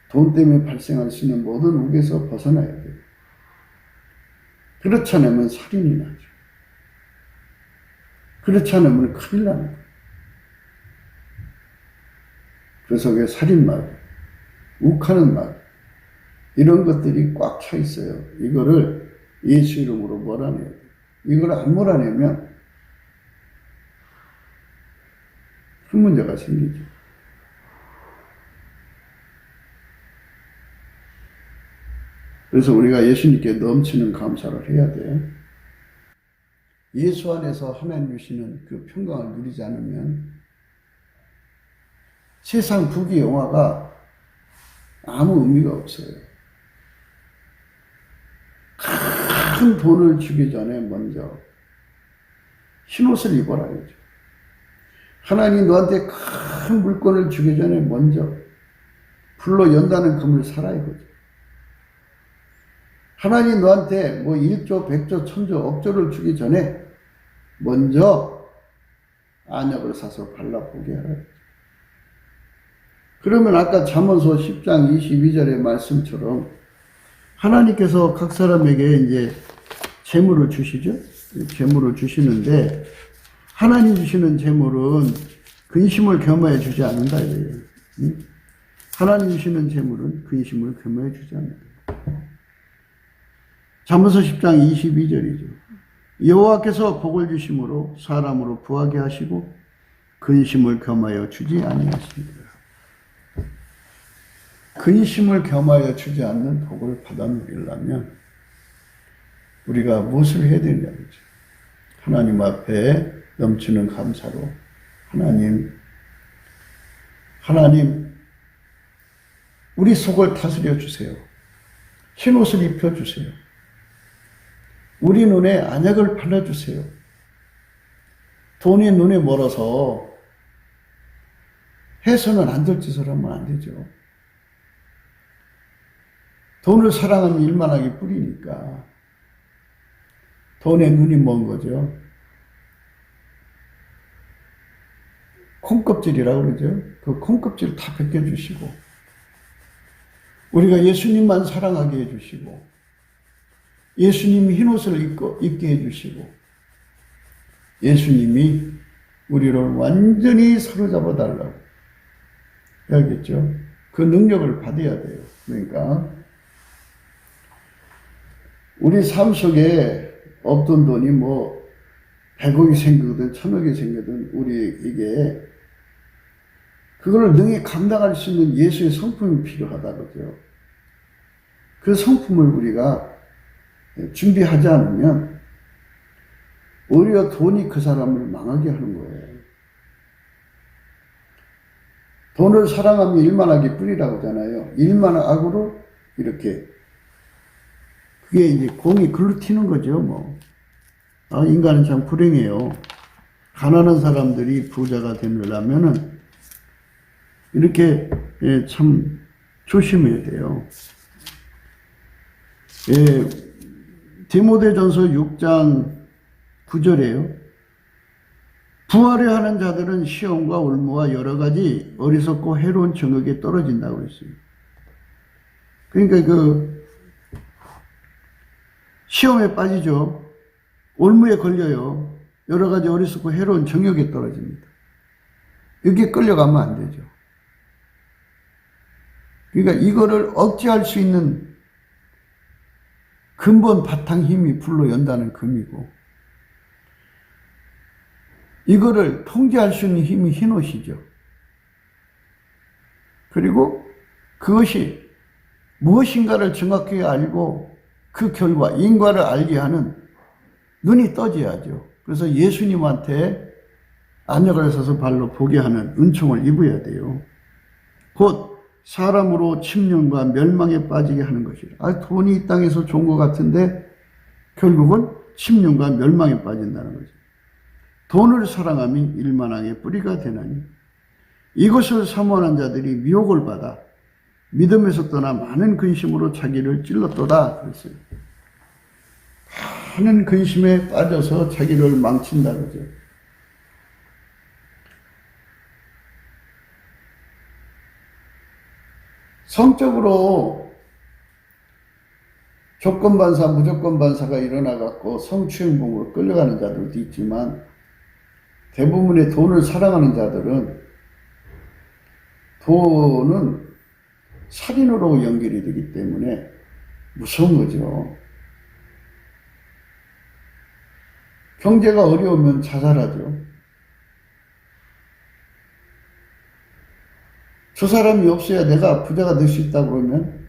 돈 때문에 발생할 수 있는 모든 욱에서 벗어나야 돼요. 그렇지 않으면 살인이 나죠. 그렇지 않으면 큰일 나는 거예요. 그래서 왜 살인마귀, 욱하는 마귀, 이런 것들이 꽉 차 있어요. 이거를 예수 이름으로 몰아내야 돼요. 이걸 안 몰아내면 큰 문제가 생기죠. 그래서 우리가 예수님께 넘치는 감사를 해야 돼요. 예수 안에서 하나님 주시는 그 평강을 누리지 않으면 세상 부귀 영화가 아무 의미가 없어요. 큰 돈을 주기 전에 먼저 흰옷을 입어라 이거죠. 하나님이 너한테 큰 물건을 주기 전에 먼저 불로 연다는 금을 사라 이거죠. 하나님 너한테 뭐 1조, 100조, 1000조, 억조를 주기 전에 먼저 안약을 사서 발라보게 하라. 그러면 아까 잠언서 10장 22절의 말씀처럼 하나님께서 각 사람에게 이제 재물을 주시죠. 재물을 주시는데 하나님 주시는 재물은 근심을 겸하여 주지 않는다 이거예요. 하나님 주시는 재물은 근심을 겸하여 주지 않는다. 잠언서 10장 22절이죠. 여호와께서 복을 주심으로 사람으로 부하게 하시고 근심을 겸하여 주지 아니하십니다. 근심을 겸하여 주지 않는 복을 받아 누리려면 우리가 무엇을 해야 되냐고요. 하나님 앞에 넘치는 감사로 하나님 우리 속을 다스려 주세요. 흰옷을 입혀 주세요. 우리 눈에 안약을 발라주세요. 돈이 눈에 멀어서 해서는 안 될 짓을 하면 안 되죠. 돈을 사랑하면 일만하게 뿌리니까 돈에 눈이 먼 거죠. 콩껍질이라고 그러죠. 그 콩껍질을 다 벗겨주시고 우리가 예수님만 사랑하게 해주시고 예수님이 흰옷을 입게 해주시고 예수님이 우리를 완전히 사로잡아 달라고 해야겠죠. 그 능력을 받아야 돼요. 그러니까 우리 삶 속에 없던 돈이 뭐 100억이 생기든 1000억이 생기든 우리에게 그걸 능히 감당할 수 있는 예수의 성품이 필요하다 그러죠. 그 성품을 우리가 준비하지 않으면 오히려 돈이 그 사람을 망하게 하는 거예요. 돈을 사랑하면 일만하게 뿌리라고 하잖아요. 일만악으로 이렇게 그게 이제 공이 글로 튀는 거죠. 뭐 인간은 참 불행해요. 가난한 사람들이 부자가 되려면은 이렇게 참 조심해야 돼요. 디모데전서 6장 9절에요. 부하려 하는 자들은 시험과 올무와 여러 가지 어리석고 해로운 정욕에 떨어진다고 했어요. 그러니까 그 시험에 빠지죠. 올무에 걸려요. 여러 가지 어리석고 해로운 정욕에 떨어집니다. 여기에 끌려가면 안 되죠. 그러니까 이거를 억제할 수 있는 근본 바탕 힘이 불로 연다는 금이고, 이거를 통제할 수 있는 힘이 흰옷이죠. 그리고 그것이 무엇인가를 정확하게 알고 그 결과 인과를 알게 하는 눈이 떠져야죠. 그래서 예수님한테 안역을 서서 발로 보게 하는 은총을 입어야 돼요. 곧 사람으로 침륜과 멸망에 빠지게 하는 것이라. 돈이 이 땅에서 좋은 것 같은데 결국은 침륜과 멸망에 빠진다는 거죠. 돈을 사랑함이 일만왕의 뿌리가 되나니 이것을 사모하는 자들이 미혹을 받아 믿음에서 떠나 많은 근심으로 자기를 찔렀도다 그랬어요. 많은 근심에 빠져서 자기를 망친다 그러죠. 성적으로 조건반사, 무조건반사가 일어나갖고 성추행범으로 끌려가는 자들도 있지만, 대부분의 돈을 사랑하는 자들은 돈은 살인으로 연결이 되기 때문에 무서운 거죠. 경제가 어려우면 자살하죠. 저 사람이 없어야 내가 부자가 될 수 있다고 그러면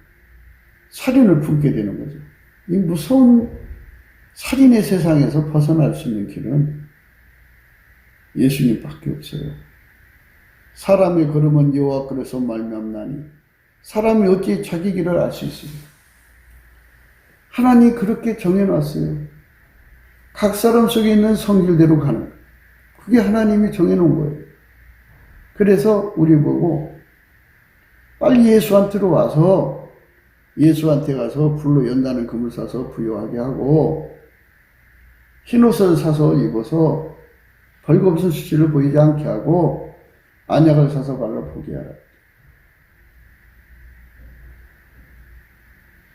살인을 품게 되는 거죠. 이 무서운 살인의 세상에서 벗어날 수 있는 길은 예수님밖에 없어요. 사람의 걸음은 여호와께로서 말미암나니 사람이 어찌 자기 길을 알 수 있습니까? 하나님이 그렇게 정해놨어요. 각 사람 속에 있는 성질대로 가는, 그게 하나님이 정해놓은 거예요. 그래서 우리 보고 빨리 예수한테로 와서 예수한테 가서 불로 연다는 금을 사서 부요하게 하고 흰옷을 사서 입어서 벌거벗은 수치를 보이지 않게 하고 안약을 사서 발라 보게 하라.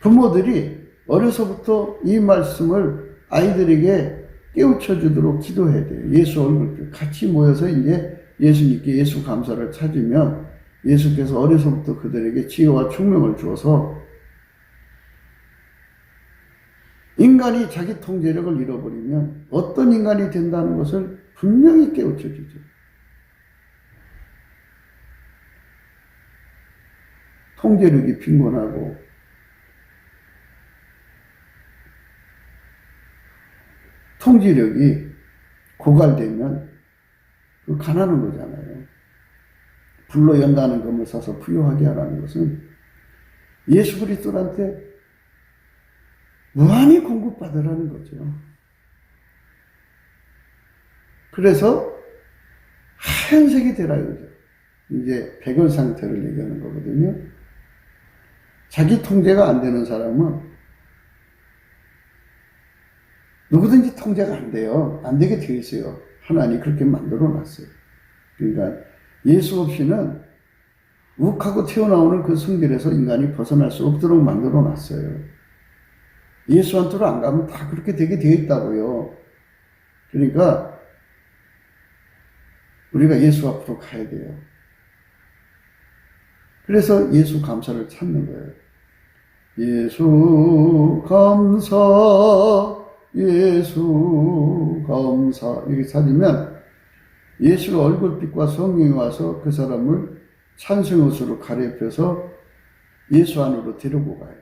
부모들이 어려서부터 이 말씀을 아이들에게 깨우쳐 주도록 기도해야 돼요. 예수 얼굴 같이 모여서 이제 예수님께 예수 감사를 찾으면 예수께서 어려서부터 그들에게 지혜와 총명을 주어서 인간이 자기 통제력을 잃어버리면 어떤 인간이 된다는 것을 분명히 깨우쳐 주죠. 통제력이 빈곤하고 통제력이 고갈되면 그 가난한 거잖아요. 불로 연다는 금을 사서 부요하게 하라는 것은 예수 그리스도한테 무한히 공급받으라는 거죠. 그래서 하얀색이 되라 이거죠. 이제 백열 상태를 얘기하는 거거든요. 자기 통제가 안 되는 사람은 누구든지 통제가 안 돼요. 안 되게 되어 있어요. 하나님이 그렇게 만들어 놨어요. 그러니까 예수 없이는 욱하고 튀어나오는 그 성질에서 인간이 벗어날 수 없도록 만들어 놨어요. 예수한테로 안 가면 다 그렇게 되게 되어 있다고요. 그러니까 우리가 예수 앞으로 가야 돼요. 그래서 예수 감사를 찾는 거예요. 예수 감사, 예수 감사 이렇게 찾으면 예수가 얼굴빛과 성령이 와서 그 사람을 찬송옷으로 가려펴서 예수 안으로 데리고 가요.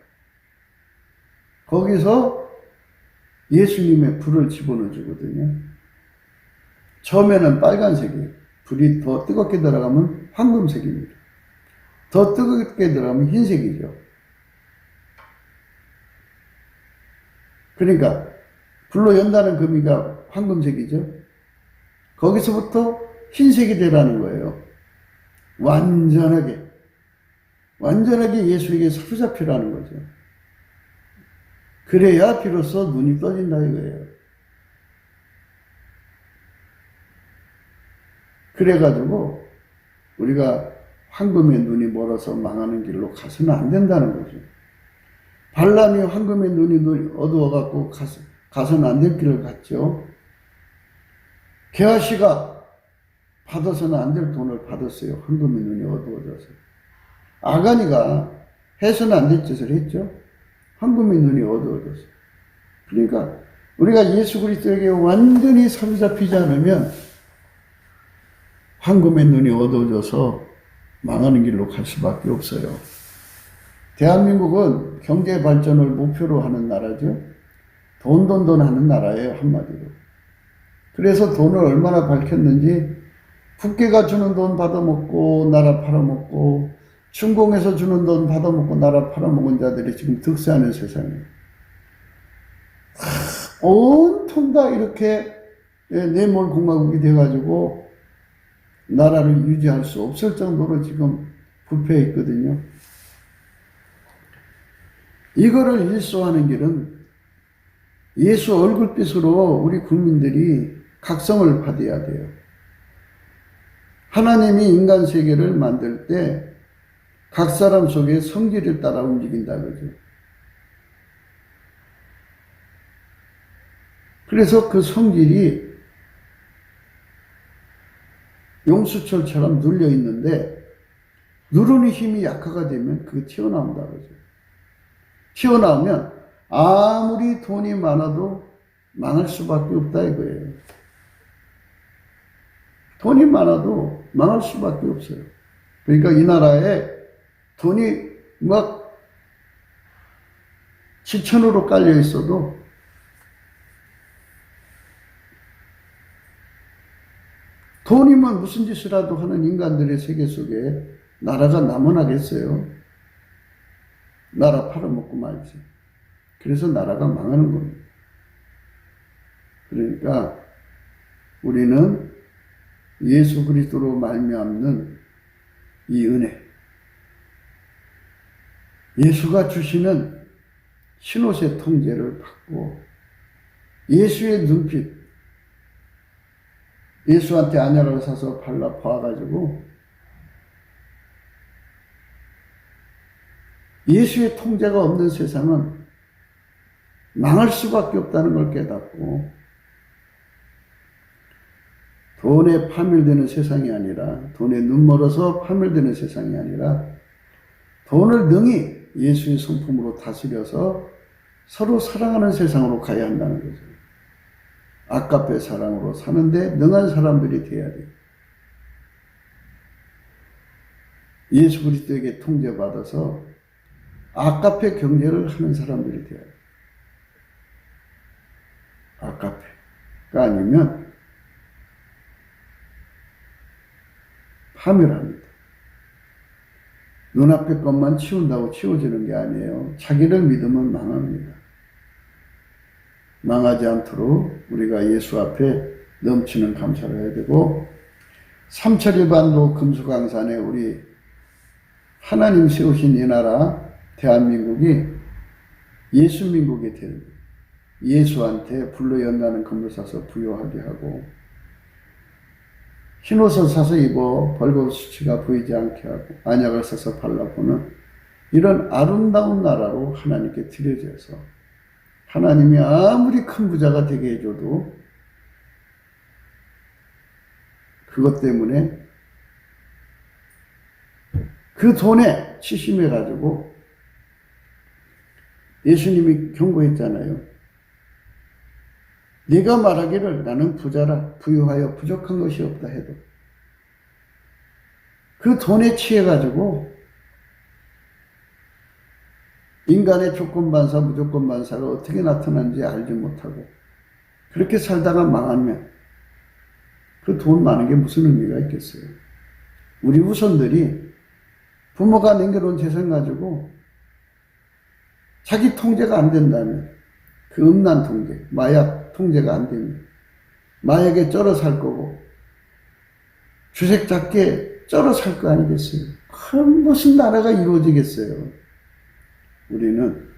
거기서 예수님의 불을 집어넣어 주거든요. 처음에는 빨간색이에요. 불이 더 뜨겁게 들어가면 황금색입니다. 더 뜨겁게 들어가면 흰색이죠. 그러니까 불로 연다는 금이가 황금색이죠. 거기서부터 흰색이 되라는 거예요. 완전하게 예수에게 사로잡히라는 거죠. 그래야 비로소 눈이 떠진다 이거예요. 그래가지고 우리가 황금의 눈이 멀어서 망하는 길로 가서는 안 된다는 거죠. 발람이 황금의 눈이 어두워갖고 가서는 안 될 길을 갔죠. 게하시가 받아서는 안 될 돈을 받았어요. 황금의 눈이 어두워져서. 아가니가 해서는 안 될 짓을 했죠. 황금의 눈이 어두워져서. 그러니까 우리가 예수 그리스도에게 완전히 사로잡히지 않으면 황금의 눈이 어두워져서 망하는 길로 갈 수밖에 없어요. 대한민국은 경제 발전을 목표로 하는 나라죠. 돈 하는 나라예요, 한마디로. 그래서 돈을 얼마나 밝혔는지 국계가 주는 돈 받아먹고 나라 팔아먹고 중공에서 주는 돈 받아먹고 나라 팔아먹은 자들이 지금 득세하는 세상이에요. 온통 다 이렇게 뇌물공화국이 돼가지고 나라를 유지할 수 없을 정도로 지금 부패해 있거든요. 이거를 일소하는 길은 예수 얼굴빛으로 우리 국민들이 각성을 받아야 돼요. 하나님이 인간 세계를 만들 때 각 사람 속에 성질을 따라 움직인다 그죠. 그래서 그 성질이 용수철처럼 눌려 있는데 누르는 힘이 약화가 되면 그게 튀어나온다 그죠. 튀어나오면 아무리 돈이 많아도 망할 수밖에 없다 이거예요. 돈이 많아도 망할 수밖에 없어요. 그러니까 이 나라에 돈이 막 지천으로 깔려 있어도 돈이면 무슨 짓이라도 하는 인간들의 세계 속에 나라가 남아나겠어요. 나라 팔아먹고 말지. 그래서 나라가 망하는 겁니다. 그러니까 우리는 예수 그리스도로 말미암는 이 은혜, 예수가 주시는 신옷의 통제를 받고 예수의 눈빛, 예수한테 안약을 사서 발라 봐가지고 예수의 통제가 없는 세상은 망할 수밖에 없다는 걸 깨닫고 돈에 파멸되는 세상이 아니라 돈에 눈 멀어서 파멸되는 세상이 아니라 돈을 능히 예수의 성품으로 다스려서 서로 사랑하는 세상으로 가야 한다는 거죠. 아까페 사랑으로 사는데 능한 사람들이 돼야 돼요. 예수 그리스도에게 통제받아서 아까페 경제를 하는 사람들이 돼야 돼요. 아까페가 아니면 파멸합니다. 눈앞의 것만 치운다고 치워지는 게 아니에요. 자기를 믿으면 망합니다. 망하지 않도록 우리가 예수 앞에 넘치는 감사를 해야 되고, 삼천리반도 금수강산에 우리 하나님 세우신 이 나라 대한민국이 예수민국이 되는 거예요. 예수한테 불로 연다는 금을 사서 부요하게 하고 흰옷을 사서 입어 벌거벗은 수치가 보이지 않게 하고 안약을 사서 발라보는 이런 아름다운 나라로 하나님께 드려져서 하나님이 아무리 큰 부자가 되게 해줘도 그것 때문에 그 돈에 치심해가지고 예수님이 경고했잖아요. 네가 말하기를 나는 부자라 부유하여 부족한 것이 없다 해도 그 돈에 취해가지고 인간의 조건반사 무조건반사가 어떻게 나타나는지 알지 못하고 그렇게 살다가 망하면 그 돈 많은 게 무슨 의미가 있겠어요. 우리 후손들이 부모가 남겨놓은 재산 가지고 자기 통제가 안 된다면 그 음란 통제, 마약 통제가 안 되면 마약에 쩔어 살 거고 주색 잡기에 쩔어 살 거 아니겠어요. 그럼 무슨 나라가 이루어지겠어요. 우리는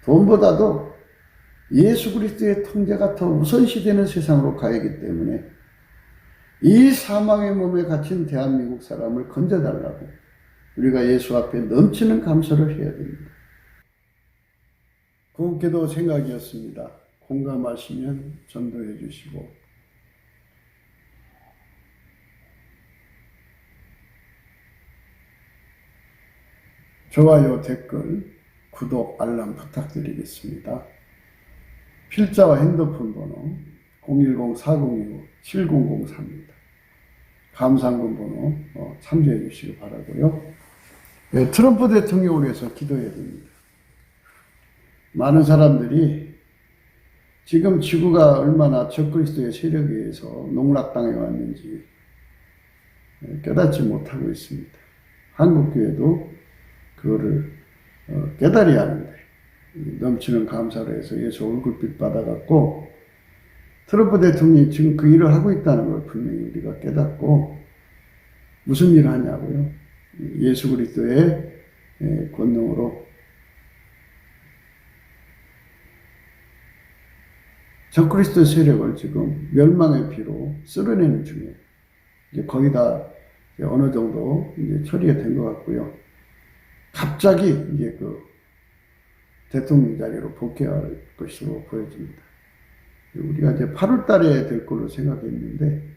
돈보다도 예수 그리스도의 통제가 더 우선시되는 세상으로 가야하기 때문에 이 사망의 몸에 갇힌 대한민국 사람을 건져달라고 우리가 예수 앞에 넘치는 감사를 해야 됩니다. 공기도 생각이었습니다. 공감하시면 전도해 주시고 좋아요, 댓글, 구독, 알람 부탁드리겠습니다. 필자와 핸드폰 번호 010-4025-7004입니다. 감사한금 번호 참조해 주시기 바라고요. 네, 트럼프 대통령을 위해서 기도해야 됩니다. 많은 사람들이 지금 지구가 얼마나 적그리스도의 세력에 의해서 농락당해 왔는지 깨닫지 못하고 있습니다. 한국교회도 그거를 깨달아야 하는데 넘치는 감사를 해서 예수 얼굴빛 받아갖고 트럼프 대통령이 지금 그 일을 하고 있다는 걸 분명히 우리가 깨닫고 무슨 일을 하냐고요. 예수 그리스도의 권능으로 적그리스도 세력을 지금 멸망의 피로 쓸어내는 중이에요. 이제 거의 다 이제 어느 정도 이제 처리가 된 것 같고요. 갑자기 이제 그 대통령 자리로 복귀할 것으로 보여집니다. 우리가 이제 8월 달에 될 걸로 생각했는데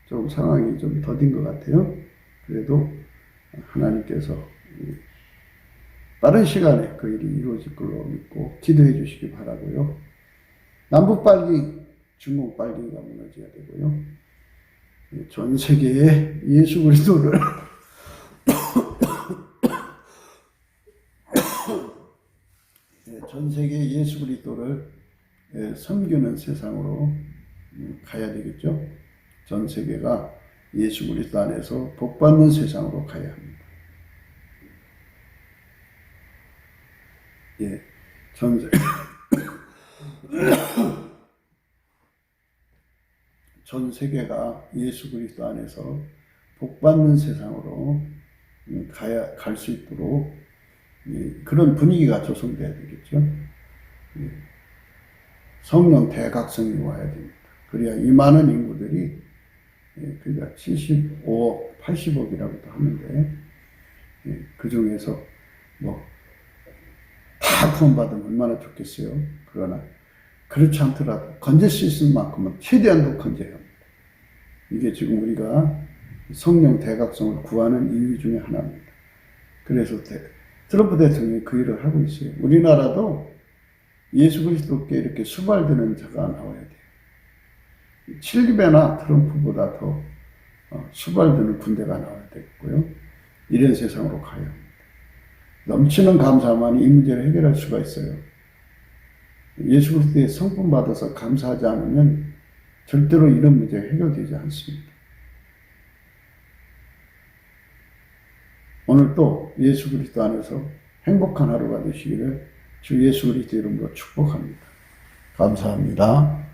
좀 상황이 좀 더딘 것 같아요. 그래도 하나님께서 빠른 시간에 그 일이 이루어질 걸로 믿고 기도해 주시기 바라고요. 남북 빨기, 중국 빨기가 무너져야 되고요. 전 세계에 예수 그리스도를 전 세계에 예수 그리스도를 섬기는 세상으로 가야 되겠죠. 전 세계가 예수 그리스도 안에서 복받는 세상으로 가야 합니다. 예, 전 세계가 예수 그리스도 안에서 복받는 세상으로 갈 수 있도록 그런 분위기가 조성돼야 되겠죠. 성령 대각성이 와야 됩니다. 그래야 이 많은 인구들이 그러니까 75억, 80억이라고도 하는데 그 중에서 뭐 다 구원받으면 얼마나 좋겠어요. 그러나 그렇지 않더라도 건질 수 있을 만큼은 최대한도 건져야 합니다. 이게 지금 우리가 성령 대각성을 구하는 이유 중에 하나입니다. 그래서 트럼프 대통령이 그 일을 하고 있어요. 우리나라도 예수 그리스도께 이렇게 수발되는 자가 나와야 돼요. 7배나 트럼프보다 더 수발되는 군대가 나와야 되겠고요. 이런 세상으로 가야 합니다. 넘치는 감사만이 이 문제를 해결할 수가 있어요. 예수 그리스도의 성품 받아서 감사하지 않으면 절대로 이런 문제가 해결되지 않습니다. 오늘 또 예수 그리스도 안에서 행복한 하루가 되시기를 주 예수 그리스도 이름으로 축복합니다. 감사합니다.